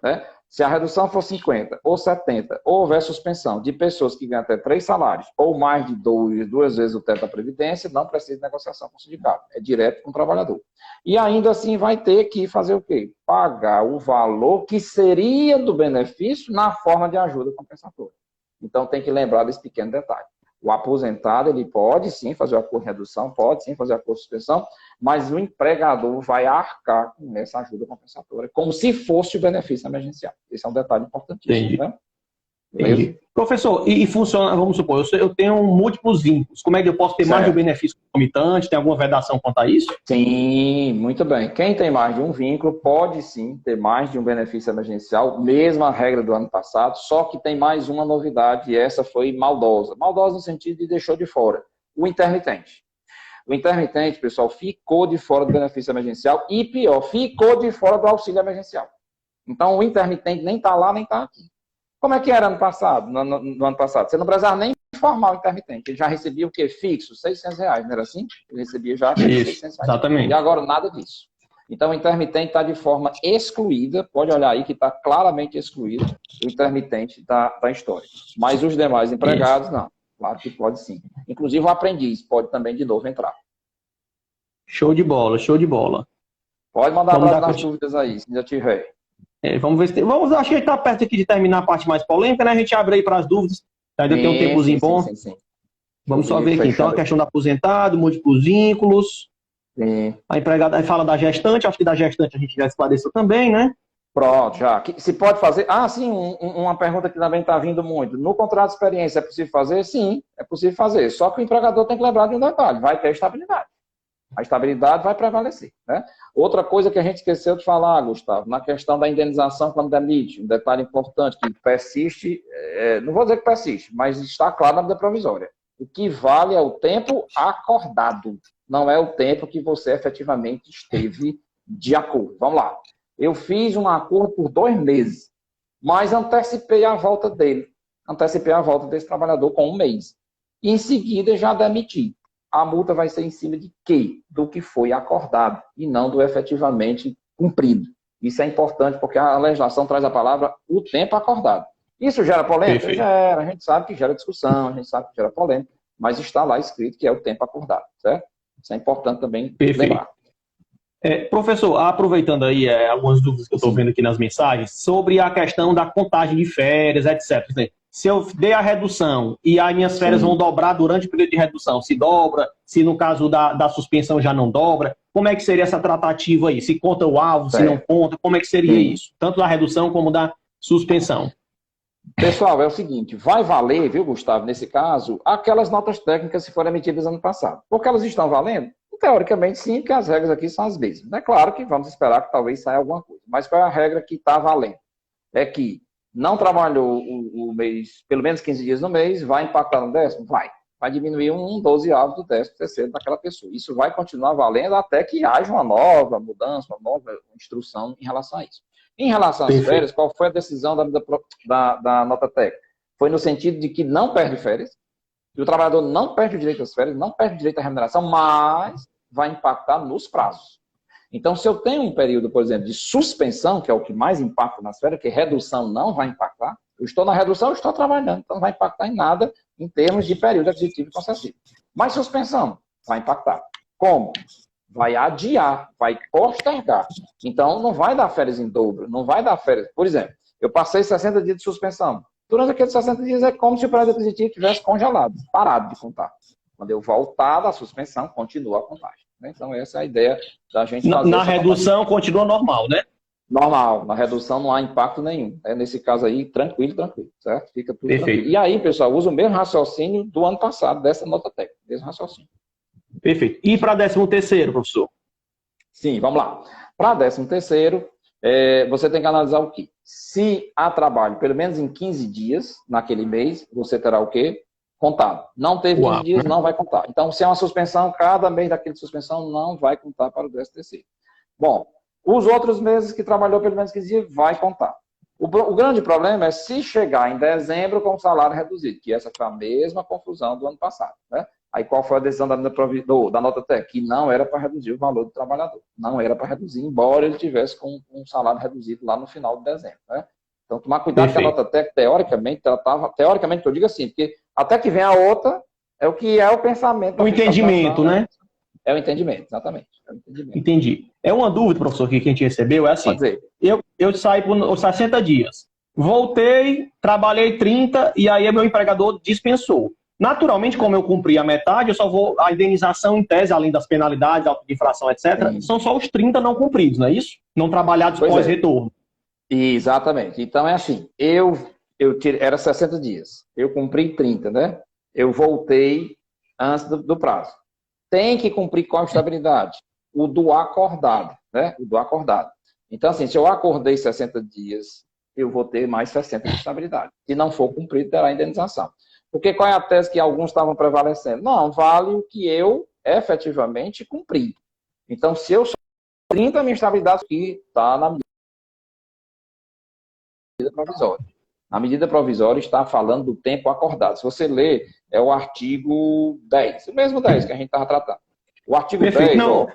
S2: né? Se a redução for 50% ou 70%, ou houver suspensão de pessoas que ganham até 3 salários, ou mais de 2 vezes o teto da Previdência, não precisa de negociação com o sindicato, é direto com o trabalhador. E ainda assim vai ter que fazer o quê? Pagar o valor que seria do benefício na forma de ajuda compensatória. Então tem que lembrar desse pequeno detalhe. O aposentado, ele pode sim fazer o acordo de redução, pode sim fazer o acordo de suspensão, mas o empregador vai arcar com essa ajuda compensatória, como se fosse o benefício emergencial. Esse é um detalhe importantíssimo. Né?
S3: Entendi. Professor, e funciona, vamos supor, eu tenho múltiplos vínculos. Como é que eu posso ter mais de um benefício concomitante? Tem alguma vedação quanto a isso?
S2: Sim, muito bem. Quem tem mais de um vínculo pode sim ter mais de um benefício emergencial, mesma regra do ano passado, só que tem mais uma novidade e essa foi maldosa. Maldosa no sentido de deixou de fora o intermitente. O intermitente, pessoal, ficou de fora do benefício emergencial e pior, ficou de fora do auxílio emergencial. Então o intermitente nem está lá, nem está aqui. Como é que era ano passado? No ano passado, você não precisava nem informar o intermitente. Ele já recebia o quê? Fixo, R$600, não era assim? Ele recebia já
S3: R$600. Exatamente.
S2: E agora nada disso. Então o intermitente está de forma excluída, pode olhar aí que está claramente excluído o intermitente da história. Mas os demais empregados, não. Claro que pode sim. Inclusive o aprendiz pode também de novo entrar.
S3: Show de bola, show de bola.
S2: Pode mandar nas dúvidas aí, se ainda tiver.
S3: Vamos ver se tem. Acho que a gente está perto aqui de terminar a parte mais polêmica, né? A gente abre aí para as dúvidas. Ainda tem um tempozinho bom. Sim. Vamos só ver aqui. Então, a questão do aposentado, múltiplos vínculos.
S2: Sim.
S3: A empregada aí fala da gestante. Acho que da gestante a gente já esclareceu também, né?
S2: Pronto, já. Se pode fazer... sim, uma pergunta que também está vindo muito. No contrato de experiência é possível fazer? Sim, é possível fazer. Só que o empregador tem que lembrar de um detalhe. Vai ter estabilidade. A estabilidade vai prevalecer. Né? Outra coisa que a gente esqueceu de falar, Gustavo, na questão da indenização quando demite, um detalhe importante que persiste, não vou dizer que persiste, mas está claro na medida provisória. O que vale é o tempo acordado, não é o tempo que você efetivamente esteve de acordo. Vamos lá. Eu fiz um acordo por 2 meses, mas antecipei a volta dele, antecipei a volta desse trabalhador com 1 mês. E em seguida já demiti. A multa vai ser em cima de quê? Do que foi acordado e não do efetivamente cumprido. Isso é importante porque a legislação traz a palavra o tempo acordado. Isso gera polêmica?
S3: Perfeito.
S2: Gera. A gente sabe que gera discussão, a gente sabe que gera polêmica, mas está lá escrito que é o tempo acordado, certo? Isso é importante também lembrar.
S3: Professor, aproveitando aí algumas dúvidas que eu estou vendo aqui nas mensagens, sobre a questão da contagem de férias, etc. Se eu dei a redução e as minhas férias vão dobrar durante o período de redução, se dobra, se no caso da suspensão já não dobra, como é que seria essa tratativa aí? Se conta o alvo, se não conta, como é que seria isso? Tanto da redução como da suspensão.
S2: Pessoal, é o seguinte, vai valer, viu, Gustavo, nesse caso, aquelas notas técnicas que foram emitidas ano passado. Porque elas estão valendo? Teoricamente sim, porque as regras aqui são as mesmas. É claro que vamos esperar que talvez saia alguma coisa. Mas qual é a regra que está valendo? É que não trabalhou o mês, pelo menos 15 dias no mês, vai impactar no 10º? Vai. Vai diminuir 12º do 13º daquela pessoa. Isso vai continuar valendo até que haja uma nova mudança, uma nova instrução em relação a isso. Em relação às férias, qual foi a decisão da nota técnica? Foi no sentido de que não perde férias, e o trabalhador não perde o direito às férias, não perde o direito à remuneração, mas vai impactar nos prazos. Então, se eu tenho um período, por exemplo, de suspensão, que é o que mais impacta nas férias, que redução não vai impactar, eu estou na redução, eu estou trabalhando, então não vai impactar em nada em termos de período aquisitivo e concessivo. Mas suspensão vai impactar. Como? Vai adiar, vai postergar. Então, não vai dar férias em dobro, não vai dar férias. Por exemplo, eu passei 60 dias de suspensão. Durante aqueles 60 dias é como se o período aquisitivo tivesse congelado, parado de contar. Quando eu voltar da suspensão, continua a contagem. Né? Então, essa é a ideia da gente fazer.
S3: Na redução, continua normal, né?
S2: Normal. Na redução não há impacto nenhum. Nesse caso aí, tranquilo, certo? Fica tudo
S3: Perfeito.
S2: Tranquilo. E aí, pessoal, usa o mesmo raciocínio do ano passado, dessa nota técnica. Mesmo raciocínio.
S3: Perfeito. E para 13º, professor?
S2: Sim, vamos lá. Para 13º, você tem que analisar o quê? Se há trabalho, pelo menos em 15 dias, naquele mês, você terá o quê? Contado. Não teve 15 dias, não vai contar. Então, se é uma suspensão, cada mês daquele suspensão não vai contar para o 13º. Bom, os outros meses que trabalhou pelo menos 15 dias, vai contar. O grande problema é se chegar em dezembro com o salário reduzido, que essa foi a mesma confusão do ano passado. Né? Aí qual foi a decisão da nota técnica? Que não era para reduzir o valor do trabalhador. Não era para reduzir, embora ele tivesse com um salário reduzido lá no final de dezembro. Né? Então, tomar cuidado que a nota técnica, teoricamente, teoricamente, eu digo assim, porque até que vem a outra, é o que é o pensamento.
S3: O entendimento, né?
S2: É o entendimento, exatamente. É o entendimento.
S3: Entendi. É uma dúvida, professor, que a gente recebeu, é assim.
S2: Pode dizer.
S3: Eu saí por 60 dias. Voltei, trabalhei 30 e aí meu empregador dispensou. Naturalmente, como eu cumpri a metade, eu só vou... A indenização em tese, além das penalidades, auto de infração, etc., são só os 30 não cumpridos, não é isso? Não trabalhados pós-retorno.
S2: Exatamente. Então, é assim, era 60 dias. Eu cumpri 30, né? Eu voltei antes do prazo. Tem que cumprir com a estabilidade. O do acordado, né? O do acordado. Então, assim, se eu acordei 60 dias, eu vou ter mais 60 de estabilidade. Se não for cumprido, terá indenização. Porque qual é a tese que alguns estavam prevalecendo? Não, vale o que eu efetivamente cumpri. Então, se eu sou 30, a minha estabilidade aqui está na medida provisória. A medida provisória está falando do tempo acordado. Se você ler, é o artigo 10, o mesmo 10 que a gente estava tratando. O artigo 10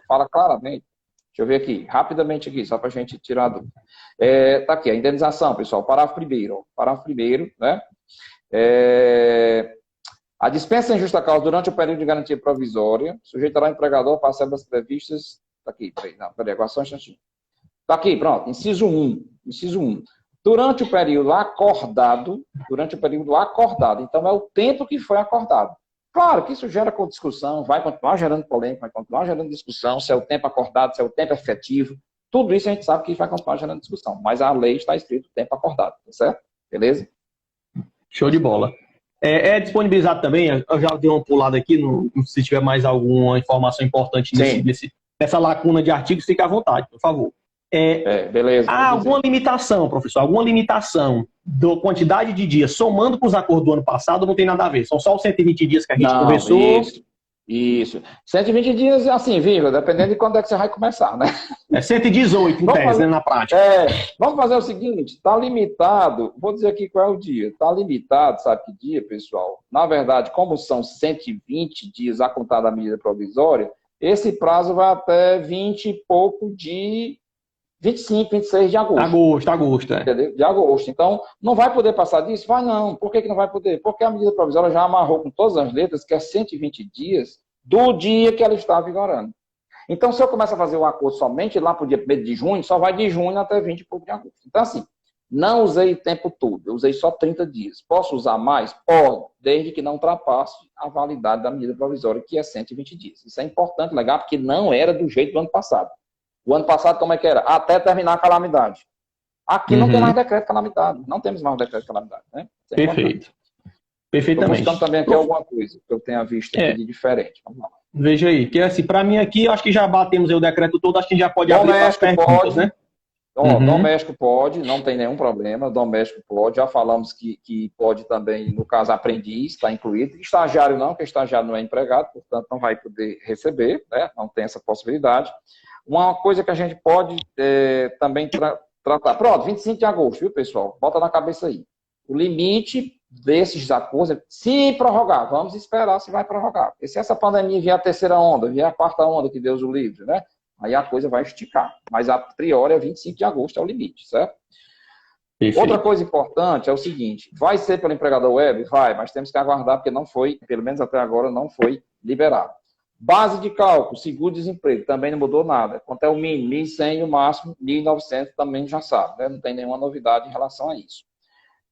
S2: fala claramente. Deixa eu ver aqui, rapidamente aqui, só para a gente tirar a dúvida. Está aqui, a indenização, pessoal, parágrafo 1º. Parágrafo 1º, né? A dispensa em justa causa durante o período de garantia provisória sujeitará o empregador a parcelas previstas. Está aqui, peraí, agora só um instantinho. Está aqui, pronto, inciso 1. Durante o período acordado, então é o tempo que foi acordado. Claro que isso gera discussão, vai continuar gerando polêmica, vai continuar gerando discussão, se é o tempo acordado, se é o tempo efetivo. Tudo isso a gente sabe que vai continuar gerando discussão. Mas a lei está escrito tempo acordado, tá certo? Beleza?
S3: Show de bola. É disponibilizado também, eu já dei uma pulada aqui, se tiver mais alguma informação importante nessa lacuna de artigos, fique à vontade, por favor.
S2: Beleza.
S3: Há alguma limitação, professor? Alguma limitação da quantidade de dias, somando com os acordos do ano passado, não tem nada a ver? São só os 120 dias que a gente conversou?
S2: Isso. 120 dias, assim, vírgula, dependendo de quando é que você vai começar, né?
S3: 118, em tese, né, na prática.
S2: Vamos fazer o seguinte, está limitado, vou dizer aqui qual é o dia, está limitado, sabe que dia, pessoal? Na verdade, como são 120 dias a contar da medida provisória, esse prazo vai até 20 e pouco de 25, 26 de agosto.
S3: Agosto,
S2: Entendeu? De agosto. Então, não vai poder passar disso? Vai não. Por que não vai poder? Porque a medida provisória já amarrou com todas as letras que é 120 dias do dia que ela está vigorando. Então, se eu começar a fazer o acordo somente lá para o dia 1º de junho, só vai de junho até 20 e pouco de agosto. Então, assim, não usei o tempo todo, eu usei só 30 dias. Posso usar mais? Pode, desde que não ultrapasse a validade da medida provisória, que é 120 dias. Isso é importante, legal, porque não era do jeito do ano passado. O ano passado, como é que era? Até terminar a calamidade. Aqui não tem mais decreto de calamidade. Não temos mais decreto de calamidade. Né?
S3: Perfeito. Perfeitamente.
S2: Estou buscando também aqui alguma coisa que eu tenha visto aqui de diferente. Vamos lá.
S3: Veja aí, que assim, para mim aqui, acho que já batemos aí o decreto todo, acho que já pode abrir para as perguntas, né?
S2: Doméstico pode, não tem nenhum problema. Doméstico pode, já falamos que pode também, no caso, aprendiz, está incluído. Estagiário não, porque estagiário não é empregado, portanto não vai poder receber, né? Não tem essa possibilidade. Uma coisa que a gente pode também tratar. Pronto, 25 de agosto, viu, pessoal? Bota na cabeça aí. O limite desses acordos, se prorrogar, vamos esperar se vai prorrogar. Porque se essa pandemia vier a terceira onda, vier a quarta onda, que Deus o livre, né? Aí a coisa vai esticar. Mas a priori é 25 de agosto é o limite, certo?
S3: Perfeito.
S2: Outra coisa importante é o seguinte, vai ser pelo empregador web? Vai, mas temos que aguardar porque não foi, pelo menos até agora, não foi liberado. Base de cálculo, seguro-desemprego, também não mudou nada. Quanto é o mínimo, 1.100 e o máximo, 1.900, também já sabe, né? Não tem nenhuma novidade em relação a isso.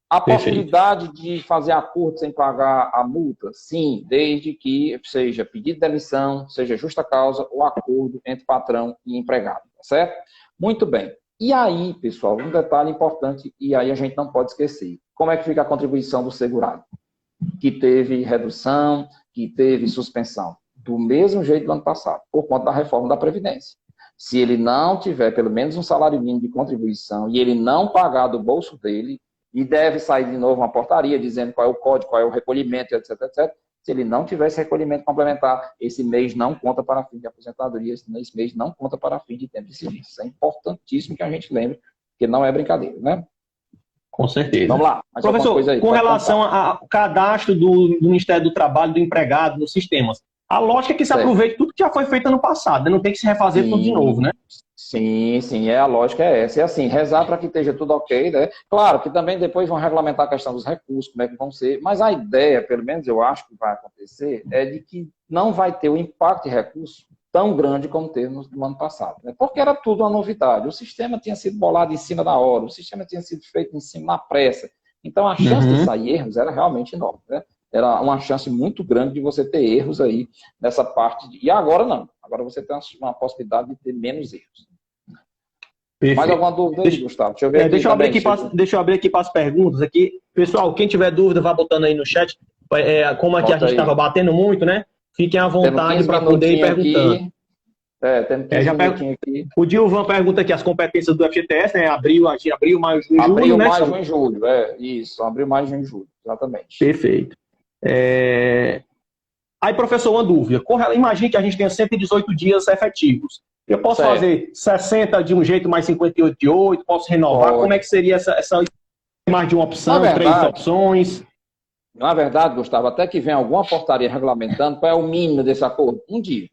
S2: A possibilidade de fazer acordo sem pagar a multa? Sim, desde que seja pedido de demissão, seja justa causa ou acordo entre patrão e empregado, tá certo? Muito bem. E aí, pessoal, um detalhe importante, e aí a gente não pode esquecer. Como é que fica a contribuição do segurado? Que teve redução, que teve suspensão. Do mesmo jeito do ano passado, por conta da reforma da Previdência. Se ele não tiver pelo menos um salário mínimo de contribuição e ele não pagar do bolso dele, e deve sair de novo uma portaria dizendo qual é o código, qual é o recolhimento, etc, etc. Se ele não tiver esse recolhimento complementar, esse mês não conta para fim de aposentadoria, esse mês não conta para fim de tempo de serviço. Isso é importantíssimo que a gente lembre, porque não é brincadeira, né?
S3: Com certeza.
S2: Vamos lá.
S3: Professor, aí, com relação ao cadastro do Ministério do Trabalho, do empregado, nos sistemas, a lógica é que se aproveite tudo que já foi feito ano passado, né? Não tem que se refazer tudo de novo, né?
S2: Sim, a lógica é essa. É assim, rezar para que esteja tudo ok, né? Claro que também depois vão regulamentar a questão dos recursos, como é que vão ser, mas a ideia, pelo menos eu acho que vai acontecer, é de que não vai ter o impacto de recursos tão grande como teve no ano passado, né? Porque era tudo uma novidade. O sistema tinha sido bolado em cima da hora, o sistema tinha sido feito em cima na pressa. Então a chance de sair erros era realmente enorme, né? Era uma chance muito grande de você ter erros aí nessa parte. E agora não. Agora você tem uma possibilidade de ter menos erros. Perfeito. Mais alguma dúvida aí, Gustavo?
S3: Deixa eu abrir aqui para as perguntas. Aqui. Pessoal, quem tiver dúvida, vá botando aí no chat. Como aqui a gente estava batendo muito, né? Fiquem à vontade para poder ir perguntando.
S2: Temos 15 minutinhos aqui.
S3: O Dilvan pergunta aqui as competências do FGTS, né? Abril, maio, junho, julho,
S2: abril,
S3: né?
S2: Maio, junho e julho. Isso. Abril, maio, junho e julho. Exatamente.
S3: Perfeito. Aí, professor, uma dúvida. Imagine que a gente tenha 118 dias efetivos. Eu posso fazer 60 de um jeito, mais 58 de outro? Posso renovar? Como é que seria essa mais de uma opção, três opções?
S2: Na verdade, Gustavo, até que venha alguma portaria regulamentando, qual é o mínimo desse acordo? Um dia.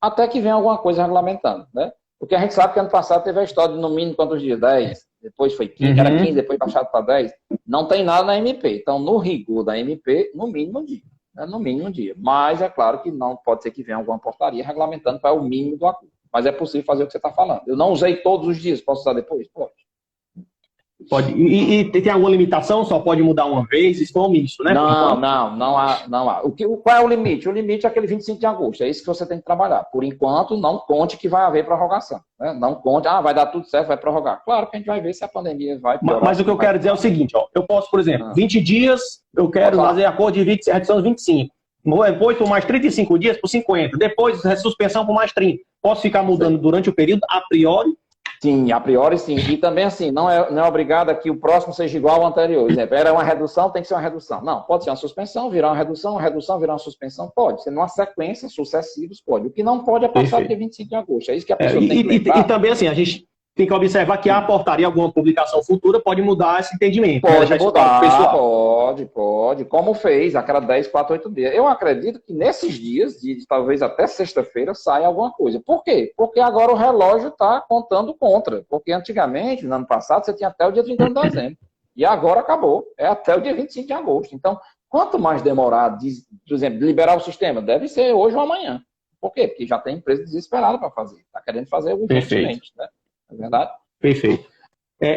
S2: Até que venha alguma coisa regulamentando, né? Porque a gente sabe que ano passado teve a história de no mínimo quantos dias? 10. Depois foi 15, era 15, depois baixado para 10. Não tem nada na MP. Então, no rigor da MP, no mínimo um dia. Né? No mínimo um dia. Mas é claro que não pode ser que venha alguma portaria regulamentando qual é o mínimo do acordo. Mas é possível fazer o que você está falando. Eu não usei todos os dias, posso usar depois? Pode.
S3: Pode. E tem alguma limitação? Só pode mudar uma vez? Isso foi isso, né?
S2: Não há. Qual é o limite? O limite é aquele 25 de agosto. É isso que você tem que trabalhar. Por enquanto, não conte que vai haver prorrogação. Né? Não conte, vai dar tudo certo, vai prorrogar. Claro que a gente vai ver se a pandemia vai piorar.
S3: Mas o que eu quero dizer é o seguinte, eu posso, por exemplo, 20 dias, eu quero fazer acordo de 20, redução de 25. Depois por mais 35 dias, por 50. Depois, suspensão por mais 30. Posso ficar mudando durante o período, a priori?
S2: Sim, a priori sim. E também assim, não é obrigado que o próximo seja igual ao anterior. Por exemplo, era uma redução, tem que ser uma redução. Não, pode ser uma suspensão, virar uma redução virar uma suspensão. Pode ser numa sequência, sucessivos, pode. O que não pode é passar de 25 de agosto. É isso que a pessoa tem que lembrar.
S3: E também assim, a gente tem que observar que a portaria, alguma publicação futura, pode mudar esse entendimento.
S2: Pode mudar, pode. Como fez, aquela 10, 4, 8 dias. Eu acredito que nesses dias, talvez até sexta-feira, saia alguma coisa. Por quê? Porque agora o relógio está contando contra. Porque antigamente, no ano passado, você tinha até o dia 31 de dezembro. E agora acabou. É até o dia 25 de agosto. Então, quanto mais demorar, por exemplo, de liberar o sistema, deve ser hoje ou amanhã. Por quê? Porque já tem empresa desesperada para fazer. Está querendo fazer o investimento, né? É verdade?
S3: Perfeito.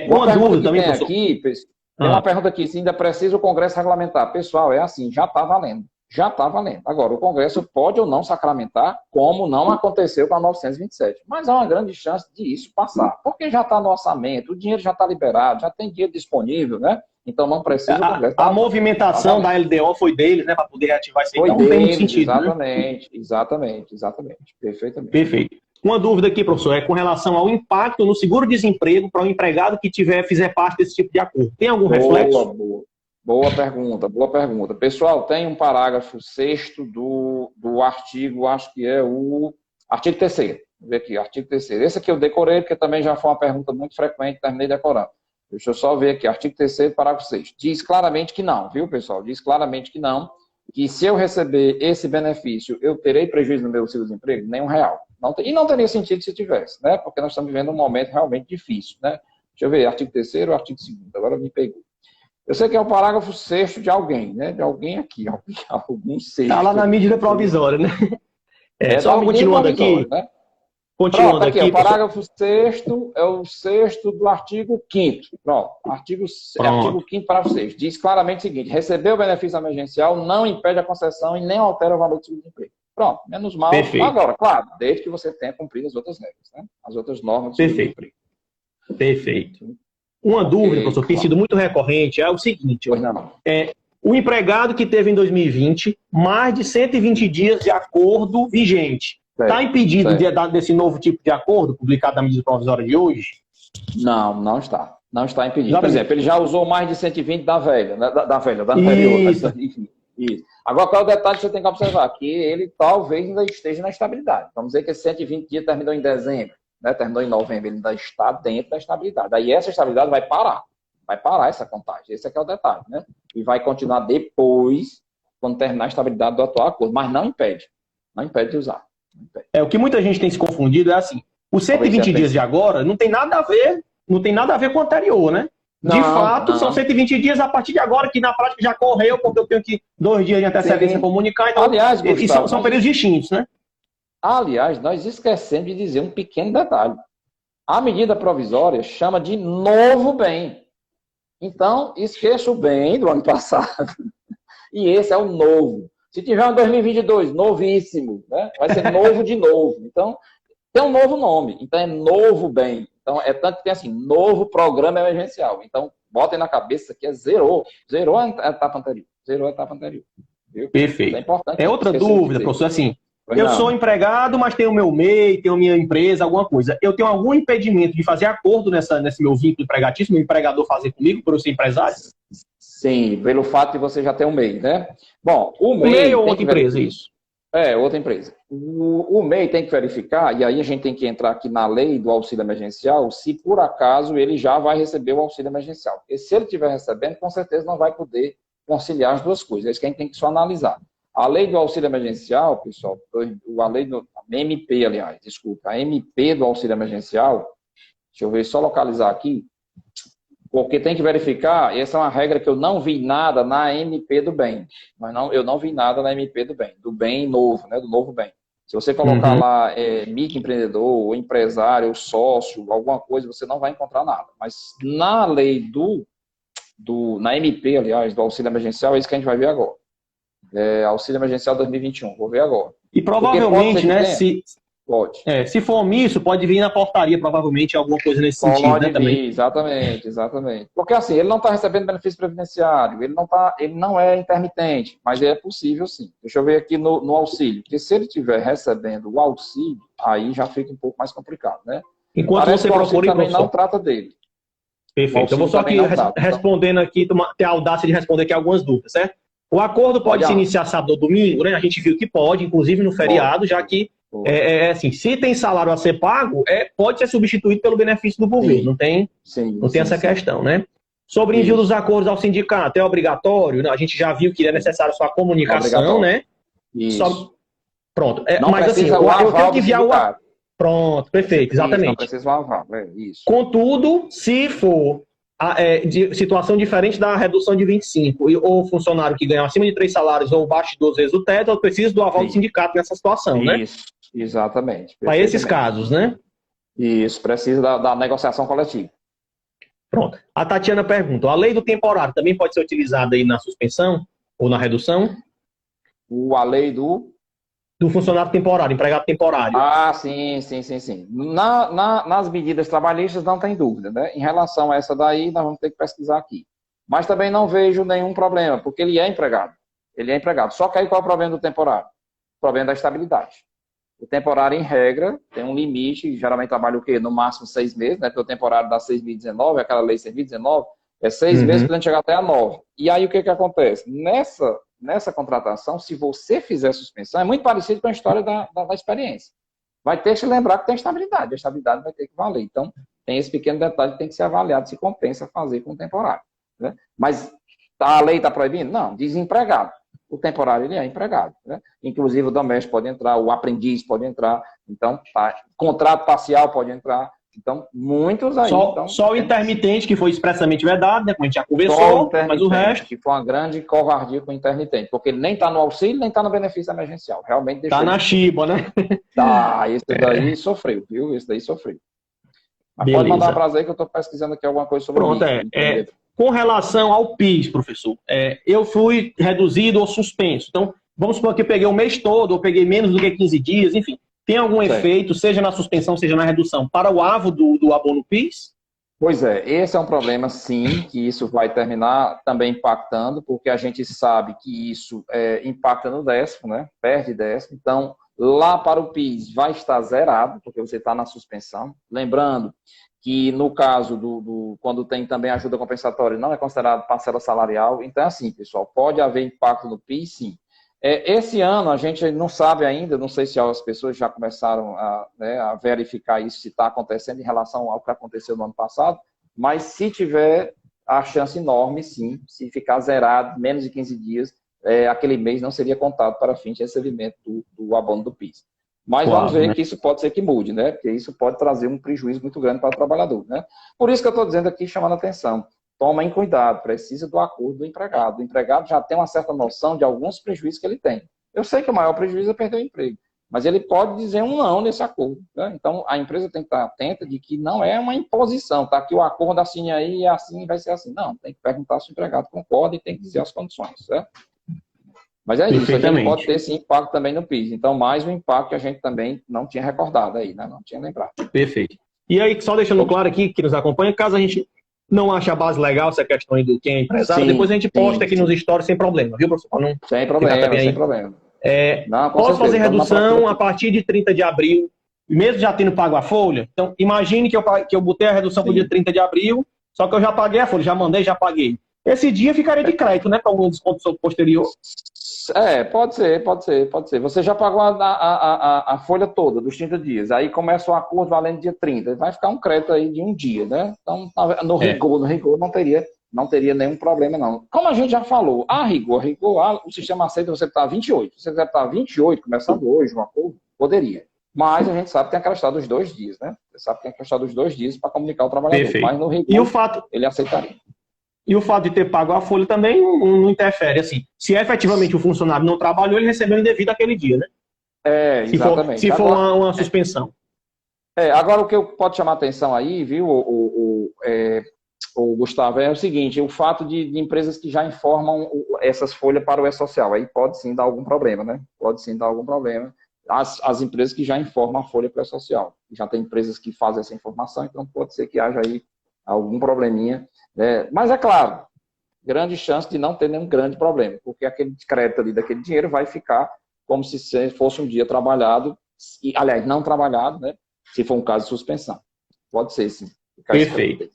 S3: Uma dúvida também,
S2: professor. Tem uma pergunta aqui, se ainda precisa o Congresso regulamentar. Pessoal, é assim, já está valendo. Já está valendo. Agora, o Congresso pode ou não sacramentar, como não aconteceu com a 927. Mas há uma grande chance de isso passar. Porque já está no orçamento, o dinheiro já está liberado, já tem dinheiro disponível, né? Então não precisa o Congresso.
S3: A movimentação da LDO foi deles, né? Para poder reativar isso aí. Então não tem muito sentido.
S2: Exatamente. Perfeitamente.
S3: Perfeito. Uma dúvida aqui, professor, é com relação ao impacto no seguro-desemprego para o empregado que fizer parte desse tipo de acordo. Tem algum reflexo?
S2: Boa pergunta. Pessoal, tem um parágrafo 6º do artigo, acho que é o artigo 3º. Vou ver aqui, artigo 3º. Esse aqui eu decorei, porque também já foi uma pergunta muito frequente, terminei decorando. Deixa eu só ver aqui, artigo 3º, parágrafo 6º. Diz claramente que não, viu, pessoal? Diz claramente que não. que se eu receber esse benefício, eu terei prejuízo no meu seguro-desemprego? Nem R$1. E não teria sentido se tivesse, né? Porque nós estamos vivendo um momento realmente difícil, né? Deixa eu ver, artigo 3º, artigo 2º, agora me pegou. Eu sei que é o parágrafo 6º de alguém, né? De alguém aqui, algum sexto.
S3: Está lá na medida provisória, né?
S2: Só continuando aqui. Né?
S3: Continuando
S2: Pronto, aqui,
S3: aqui.
S2: O parágrafo 6º é o 6º do artigo 5º. Pronto, artigo 5º, parágrafo 6º. Diz claramente o seguinte: receber o benefício emergencial não impede a concessão e nem altera o valor do seguro-desemprego. Pronto, menos mal.
S3: Perfeito.
S2: Agora, claro, desde que você tenha cumprido as outras regras, né? As outras normas do seguro-desemprego.
S3: Perfeito. Uma dúvida, professor, que tem sido muito recorrente, é o seguinte: o empregado que teve em 2020 mais de 120 dias de acordo vigente, está impedido desse novo tipo de acordo publicado na medida provisória de hoje?
S2: Não está. Não está impedido. Por exemplo, ele já usou mais de 120 da velha, né? da anterior. Isso. Agora, qual é o detalhe que você tem que observar? Que ele talvez ainda esteja na estabilidade. Vamos dizer que esse 120 dias terminou em dezembro. Né, terminou em novembro, ele ainda está dentro da estabilidade. Aí essa estabilidade vai parar essa contagem. Esse é o detalhe, né? E vai continuar depois, quando terminar a estabilidade do atual acordo. Mas não impede de usar.
S3: O que muita gente tem se confundido é assim: os 120 dias de agora não tem nada a ver com o anterior, né? De fato, são 120 dias a partir de agora, que na prática já correu, porque eu tenho que 2 dias de antecedência comunicar. Então, aliás, Gustavo, são períodos distintos, né?
S2: Aliás, nós esquecemos de dizer um pequeno detalhe. A medida provisória chama de novo bem. Então, esqueça o bem do ano passado. E esse é o novo. Se tiver um 2022, novíssimo, né? Vai ser novo de novo. Então, tem um novo nome. Então, é novo bem. Então, é tanto que tem assim, novo programa emergencial. Então, botem na cabeça que zerou a etapa anterior. Viu?
S3: Perfeito.
S2: É importante.
S3: É outra dúvida, professor, assim... Eu sou empregado, mas tenho o meu MEI, tenho minha empresa, alguma coisa. Eu tenho algum impedimento de fazer acordo nesse meu vínculo empregatício, meu empregador fazer comigo, por eu ser empresário?
S2: Sim, pelo fato de você já ter um MEI, né? Bom, o
S3: MEI ou outra empresa, isso?
S2: Outra empresa. O MEI tem que verificar, e aí a gente tem que entrar aqui na lei do auxílio emergencial, se por acaso ele já vai receber o auxílio emergencial. Porque se ele estiver recebendo, com certeza não vai poder conciliar as duas coisas. É isso que a gente tem que só analisar. A lei do auxílio a MP do auxílio emergencial, deixa eu ver, só localizar aqui, porque tem que verificar, essa é uma regra que eu não vi nada na MP do bem, eu não vi nada na MP do bem novo, né, do novo bem. Se você colocar lá microempreendedor, ou empresário, ou sócio, alguma coisa, você não vai encontrar nada. Mas na lei na MP, aliás, do auxílio emergencial, é isso que a gente vai ver agora. Auxílio emergencial 2021, vou ver agora.
S3: E provavelmente, né,
S2: pode.
S3: Se for omisso, pode vir na portaria, provavelmente, alguma coisa nesse sentido, né, também.
S2: Exatamente. Porque assim, ele não está recebendo benefício previdenciário, ele não é intermitente, mas é possível sim. Deixa eu ver aqui no auxílio, porque se ele estiver recebendo o auxílio, aí já fica um pouco mais complicado, né?
S3: Enquanto você procura,
S2: também não trata dele.
S3: Perfeito. Eu vou só aqui respondendo aqui, ter a audácia de responder aqui algumas dúvidas, certo? O acordo pode se iniciar sábado ou domingo, né? A gente viu que pode, inclusive no feriado, já que assim, se tem salário a ser pago, pode ser substituído pelo benefício do governo. Não tem essa questão, né? Sobre envio dos acordos ao sindicato, é obrigatório? Não, a gente já viu que é necessário só a comunicação, né?
S2: Isso.
S3: Pronto. Mas assim, eu tenho que enviar o... Pronto, perfeito, exatamente.
S2: Não precisa aval, isso.
S3: Contudo, se for de situação diferente da redução de 25, ou funcionário que ganha acima de 3 salários ou abaixo de 2 vezes o teto, eu preciso do aval do sindicato nessa situação, né?
S2: Isso, exatamente.
S3: Para esses casos, né?
S2: Isso, precisa da negociação coletiva.
S3: Pronto. A Tatiana pergunta, a lei do temporário também pode ser utilizada aí na suspensão ou na redução?
S2: A lei do
S3: funcionário temporário, empregado temporário.
S2: Sim. Nas medidas trabalhistas não tem dúvida, né? Em relação a essa daí, nós vamos ter que pesquisar aqui. Mas também não vejo nenhum problema, porque ele é empregado. Só que aí qual é o problema do temporário? O problema da estabilidade. O temporário, em regra, tem um limite, geralmente trabalha o quê? No máximo 6 meses, né? Porque o temporário dá 6.019, aquela lei 6.019, é 6 meses podendo chegar até a 9. E aí o que acontece? Nessa contratação, se você fizer suspensão, é muito parecido com a história da experiência. Vai ter que se lembrar que tem estabilidade. A estabilidade vai ter que valer. Então, tem esse pequeno detalhe que tem que ser avaliado se compensa fazer com o temporário. Né? Mas a lei está proibindo? Não, desempregado. O temporário, ele é empregado, né? Inclusive o doméstico pode entrar, o aprendiz pode entrar, então, contrato parcial pode entrar. Então, muitos aí...
S3: Só o intermitente, que foi expressamente vedado, né? Como a gente já
S2: Só o
S3: conversou, mas o resto...
S2: que foi uma grande covardia com o intermitente, porque ele nem está no auxílio, nem está no benefício emergencial. Realmente deixou...
S3: Está na chiba, né?
S2: Tá, esse daí sofreu, viu? Esse daí sofreu. Mas pode mandar um abraço aí que eu estou pesquisando aqui alguma coisa sobre
S3: Pronto,
S2: isso.
S3: Com relação ao PIS, professor, eu fui reduzido ou suspenso. Então, vamos supor que eu peguei o mês todo, ou peguei menos do que 15 dias, enfim. Tem algum efeito, seja na suspensão, seja na redução, para o avo do abono PIS?
S2: Pois é, esse é um problema, sim, que isso vai terminar também impactando, porque a gente sabe que isso impacta no décimo, né? Perde décimo. Então, lá para o PIS vai estar zerado, porque você está na suspensão. Lembrando que no caso quando tem também ajuda compensatória, não é considerado parcela salarial. Então, assim, pessoal, pode haver impacto no PIS, sim. Esse ano a gente não sabe ainda, não sei se as pessoas já começaram a verificar isso, se está acontecendo em relação ao que aconteceu no ano passado, mas se tiver a chance enorme, sim, se ficar zerado, menos de 15 dias, aquele mês não seria contado para fim de recebimento do abono do PIS. Mas vamos ver, né, que isso pode ser que mude, né? Porque isso pode trazer um prejuízo muito grande para o trabalhador, né? Por isso que eu estou dizendo aqui, chamando a atenção. Tomem cuidado, precisa do acordo do empregado. O empregado já tem uma certa noção de alguns prejuízos que ele tem. Eu sei que o maior prejuízo é perder o emprego, mas ele pode dizer um não nesse acordo, né? Então, a empresa tem que estar atenta de que não é uma imposição, tá? Que o acordo assine aí, assim, vai ser assim. Não, tem que perguntar se o empregado concorda e tem que dizer as condições, certo? Mas é isso, a gente pode ter esse impacto também no PIS. Então, mais um impacto que a gente também não tinha recordado aí, né? Não tinha lembrado.
S3: Perfeito. E aí, só deixando claro aqui, que nos acompanha, caso a gente não ache a base legal, essa questão aí do quem é empresário, depois a gente posta aqui nos stories sem problema, viu, professor? Não,
S2: sem problema, sem problema.
S3: Não, posso fazer redução a partir de 30 de abril, mesmo já tendo pago a folha? Então, imagine que eu botei a redução para o dia 30 de abril, só que eu já paguei a folha, já mandei, já paguei. Esse dia ficaria de crédito, né, para algum desconto posterior?
S2: Pode ser. Você já pagou a folha toda, dos 30 dias. Aí começa o acordo valendo dia 30. Vai ficar um crédito aí de um dia, né? Então, no rigor não teria nenhum problema, não. Como a gente já falou, a rigor, o sistema aceita você estar 28. Se você quiser estar 28, começando hoje, um acordo, poderia. Mas a gente sabe que tem aquela história dos 2 dias, né? Você sabe que tem aquela história dos 2 dias para comunicar o trabalhador.
S3: Perfeito.
S2: Mas no rigor,
S3: e o fato...
S2: ele aceitaria.
S3: E o fato de ter pago a folha também não interfere, assim. Se efetivamente o funcionário não trabalhou, ele recebeu indevido aquele dia, né?
S2: Exatamente.
S3: Se for uma suspensão.
S2: Agora, o que eu pode chamar a atenção aí, viu, o Gustavo, é o seguinte, o fato de empresas que já informam essas folhas para o E-Social, aí pode sim dar algum problema, né? Pode sim dar algum problema. As empresas que já informam a folha para o E-Social. Já tem empresas que fazem essa informação, então pode ser que haja aí algum probleminha. Mas é claro, grande chance de não ter nenhum grande problema, porque aquele crédito ali daquele dinheiro vai ficar como se fosse um dia trabalhado, aliás, não trabalhado, né? Se for um caso de suspensão. Pode ser, sim.
S3: Perfeito.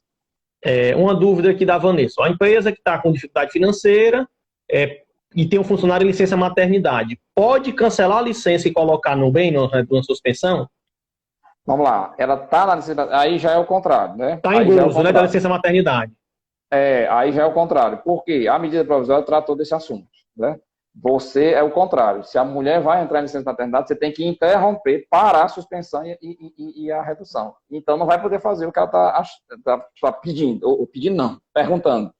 S3: Uma dúvida aqui da Vanessa. A empresa que está com dificuldade financeira e tem um funcionário em licença maternidade, pode cancelar a licença e colocar no bem, numa suspensão?
S2: Vamos lá. Ela está na licença, aí já é o contrário, né?
S3: Está em gozo, né, da licença maternidade.
S2: Aí já é o contrário. Porque a medida provisória tratou desse assunto, né? Você é o contrário. Se a mulher vai entrar em licença maternidade, você tem que interromper, parar a suspensão e a redução. Então, não vai poder fazer o que ela está pedindo. Ou pedindo não, perguntando.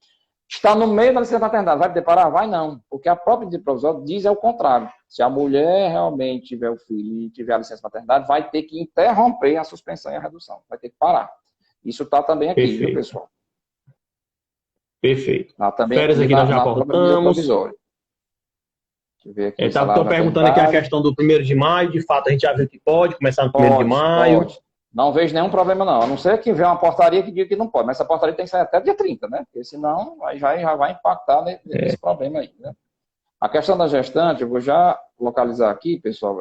S2: Está no meio da licença maternidade, vai poder parar? Vai não. Porque a própria medida provisória diz o contrário. Se a mulher realmente tiver o filho e tiver a licença maternidade, vai ter que interromper a suspensão e a redução. Vai ter que parar. Isso está também aqui,
S3: Perfeito.
S2: Viu, pessoal?
S3: Perfeito.
S2: Também
S3: férias aqui nós já cortamos. Estou perguntando aqui a questão do 1º de maio. De fato, a gente já viu que pode começar no 1º de maio.
S2: Pode. Não vejo nenhum problema, não. A não ser que venha uma portaria que diga que não pode. Mas essa portaria tem que sair até dia 30, né? Porque senão aí já vai impactar nesse problema aí, né? A questão da gestante, eu vou já localizar aqui, pessoal,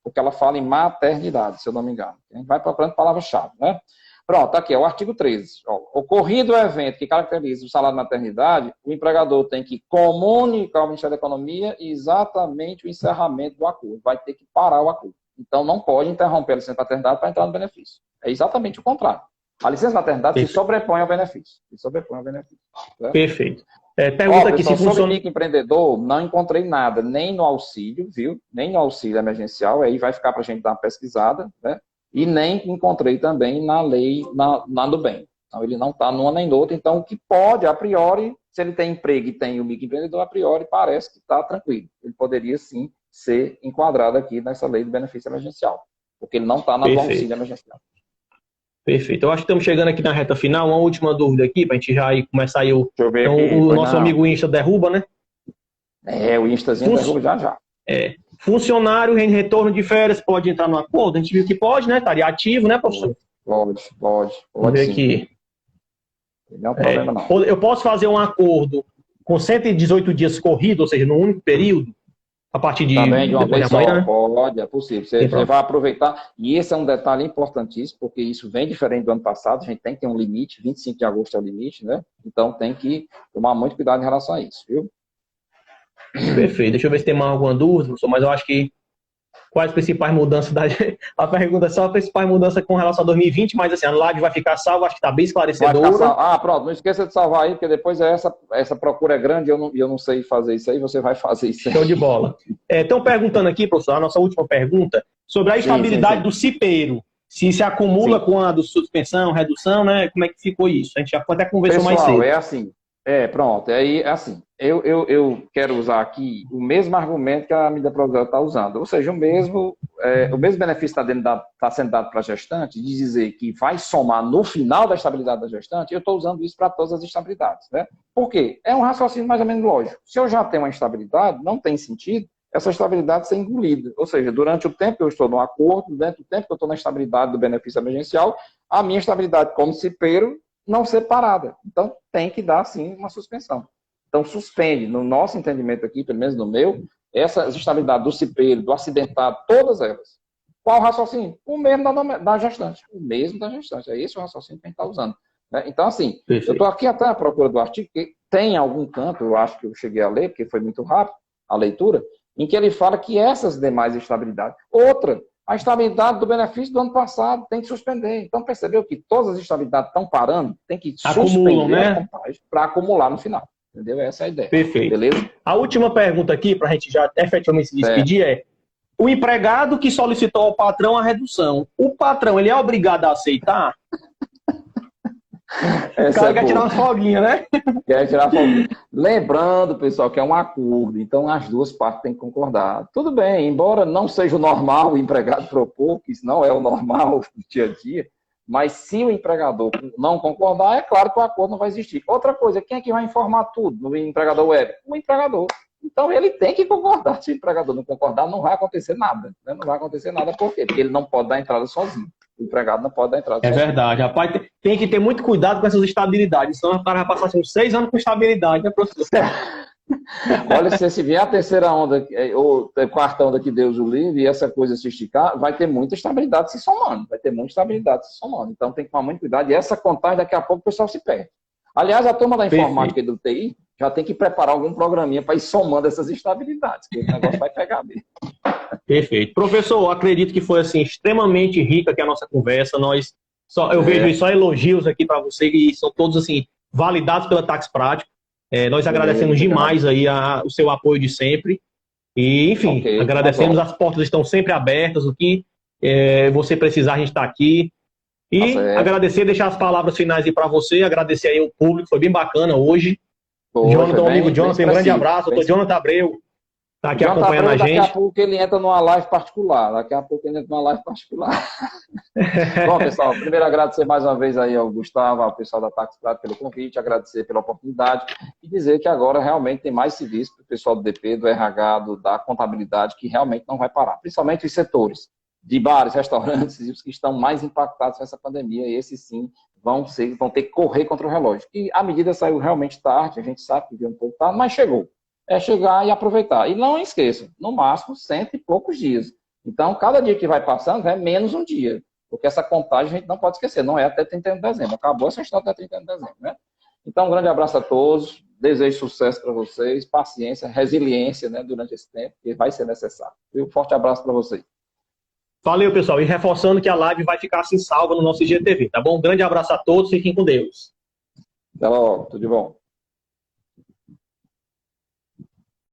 S2: porque ela fala em maternidade, se eu não me engano. A gente vai procurando palavra-chave, né? Pronto, aqui é o artigo 13. Ocorrido o evento que caracteriza o salário de maternidade, o empregador tem que comunicar ao Ministério da Economia exatamente o encerramento do acordo. Vai ter que parar o acordo. Então, não pode interromper a licença maternidade para entrar no benefício. É exatamente o contrário. A licença maternidade se sobrepõe ao benefício. Certo?
S3: Perfeito. Pergunta aqui
S2: pessoal,
S3: se funciona.
S2: sobre microempreendedor, não encontrei nada, nem no auxílio, viu? Nem no auxílio emergencial, aí vai ficar para a gente dar uma pesquisada, né? E nem encontrei também na lei, na do bem. Então, ele não está numa nem noutra. Então, o que pode, a priori, se ele tem emprego e tem o microempreendedor, a priori, parece que está tranquilo. Ele poderia, sim, ser enquadrado aqui nessa lei do benefício emergencial, porque ele não está na do auxílio emergencial.
S3: Perfeito. Eu acho que estamos chegando aqui na reta final. Uma última dúvida aqui, para a gente já ir, começar aí.
S2: Deixa eu ver
S3: então,
S2: aqui,
S3: o nosso amigo Insta derruba, né?
S2: O Instazinho derruba já.
S3: Funcionário em retorno de férias pode entrar no acordo? A gente viu que pode, né? Estaria ativo, né, professor?
S2: Pode
S3: Vamos ver
S2: sim.
S3: Aqui.
S2: Não é um problema, não.
S3: Eu posso fazer um acordo com 118 dias corridos, ou seja, no único período, a partir de,
S2: Também de uma
S3: depois
S2: vez
S3: de amanhã?
S2: só, pode, é possível. Você vai aproveitar, e esse é um detalhe importantíssimo, porque isso vem diferente do ano passado, a gente tem que ter um limite, 25 de agosto é o limite, né? Então tem que tomar muito cuidado em relação a isso, viu?
S3: Perfeito. Deixa eu ver se tem mais alguma dúvida, professor, mas eu acho que quais as principais mudanças da a pergunta é só as principais mudanças com relação a 2020, mas assim, a live vai ficar salva, acho que está bem esclarecedora.
S2: Pronto, não esqueça de salvar aí, porque depois essa procura é grande e eu não sei fazer isso aí, você vai fazer isso aí.
S3: Show de bola. Estão perguntando aqui, professor, a nossa última pergunta, sobre a estabilidade do CIPEiro. Se acumula com a do suspensão, redução, né? Como é que ficou isso? A gente já até conversou mais cedo.
S2: É assim. Pronto. Aí, assim, eu quero usar aqui o mesmo argumento que a medida provisória está usando. Ou seja, o mesmo benefício está sendo dado para a gestante, de dizer que vai somar no final da estabilidade da gestante, eu estou usando isso para todas as estabilidades, né? Por quê? É um raciocínio mais ou menos lógico. Se eu já tenho uma estabilidade, não tem sentido essa estabilidade ser engolida. Ou seja, durante o tempo que eu estou no acordo, durante o tempo que eu estou na estabilidade do benefício emergencial, a minha estabilidade como cipeiro não ser parada. Então, tem que dar, sim, uma suspensão. Então, suspende, no nosso entendimento aqui, pelo menos no meu, essa estabilidade do cipeiro, do acidentado, todas elas. Qual o raciocínio? O mesmo da gestante. O mesmo da gestante. É esse o raciocínio que a gente está usando. Né? Então, assim, perfeito. Eu estou aqui até à procura do artigo, que tem algum canto, eu acho que eu cheguei a ler, porque foi muito rápido a leitura, em que ele fala que essas demais estabilidades. Outra, a estabilidade do benefício do ano passado tem que suspender. Então, percebeu que todas as estabilidades estão parando, tem que suspender, né, a contagem para acumular no final. Entendeu? Essa é a ideia.
S3: Perfeito.
S2: Beleza?
S3: A última pergunta aqui, para a gente já efetivamente se despedir, é: o empregado que solicitou ao patrão a redução, o patrão ele é obrigado a aceitar? O cara quer tirar uma folguinha, né?
S2: Quer tirar uma folguinha. Lembrando, pessoal, que é um acordo, então as duas partes têm que concordar. Tudo bem, embora não seja o normal o empregado propor, que isso não é o normal do dia a dia, mas se o empregador não concordar, é claro que o acordo não vai existir. Outra coisa, quem é que vai informar tudo no empregador web? O empregador. Então ele tem que concordar. Se o empregador não concordar, não vai acontecer nada. Né? Não vai acontecer nada por quê? Porque ele não pode dar entrada sozinho. O empregado não pode dar entrada sozinho.
S3: É verdade. Rapaz, tem que ter muito cuidado com essas estabilidades. Senão o cara vai passar assim, 6 anos com estabilidade, né, professor?
S2: Olha, se vier a terceira onda, ou a quarta onda que Deus o livre, e essa coisa se esticar, vai ter muita estabilidade se somando. Vai ter muita estabilidade se somando. Então tem que tomar muito cuidado. E essa contagem, daqui a pouco, o pessoal se perde. Aliás, a turma da informática e do TI já tem que preparar algum programinha para ir somando essas estabilidades, que o negócio vai pegar mesmo.
S3: Perfeito. Professor, acredito que foi assim, extremamente rica aqui a nossa conversa. Eu vejo só elogios aqui para você, que são todos assim, validados pela Tax Prático. Nós agradecemos demais aí o seu apoio de sempre. E, enfim, agradecemos, as portas estão sempre abertas. O que você precisar, a gente está aqui. E agradecer, deixar as palavras finais aí para você, agradecer aí o público, foi bem bacana hoje. Jonathan, amigo Jonathan, um grande abraço. Doutor Jonathan Abreu está aqui acompanhando a gente.
S2: Daqui a pouco ele entra numa live particular. Bom, pessoal, primeiro agradecer mais uma vez aí ao Gustavo, ao pessoal da Tax Prático pelo convite, agradecer pela oportunidade e dizer que agora realmente tem mais serviço para o pessoal do DP, do RH, da contabilidade, que realmente não vai parar, principalmente os setores de bares, restaurantes e os que estão mais impactados com essa pandemia, e esses sim vão ter que correr contra o relógio. E a medida saiu realmente tarde, a gente sabe que veio um pouco tarde, mas chegou. É chegar e aproveitar. E não esqueçam, no máximo 100 e poucos dias. Então, cada dia que vai passando é menos um dia, porque essa contagem a gente não pode esquecer, não é até 31 de dezembro. Acabou essa história até 31 de dezembro, né? Então, um grande abraço a todos, desejo sucesso para vocês, paciência, resiliência, né, durante esse tempo, que vai ser necessário. E um forte abraço para vocês.
S3: Valeu, pessoal. E reforçando que a live vai ficar assim salva no nosso IGTV, tá bom? Um grande abraço a todos, fiquem com Deus.
S2: Até logo, tudo de bom.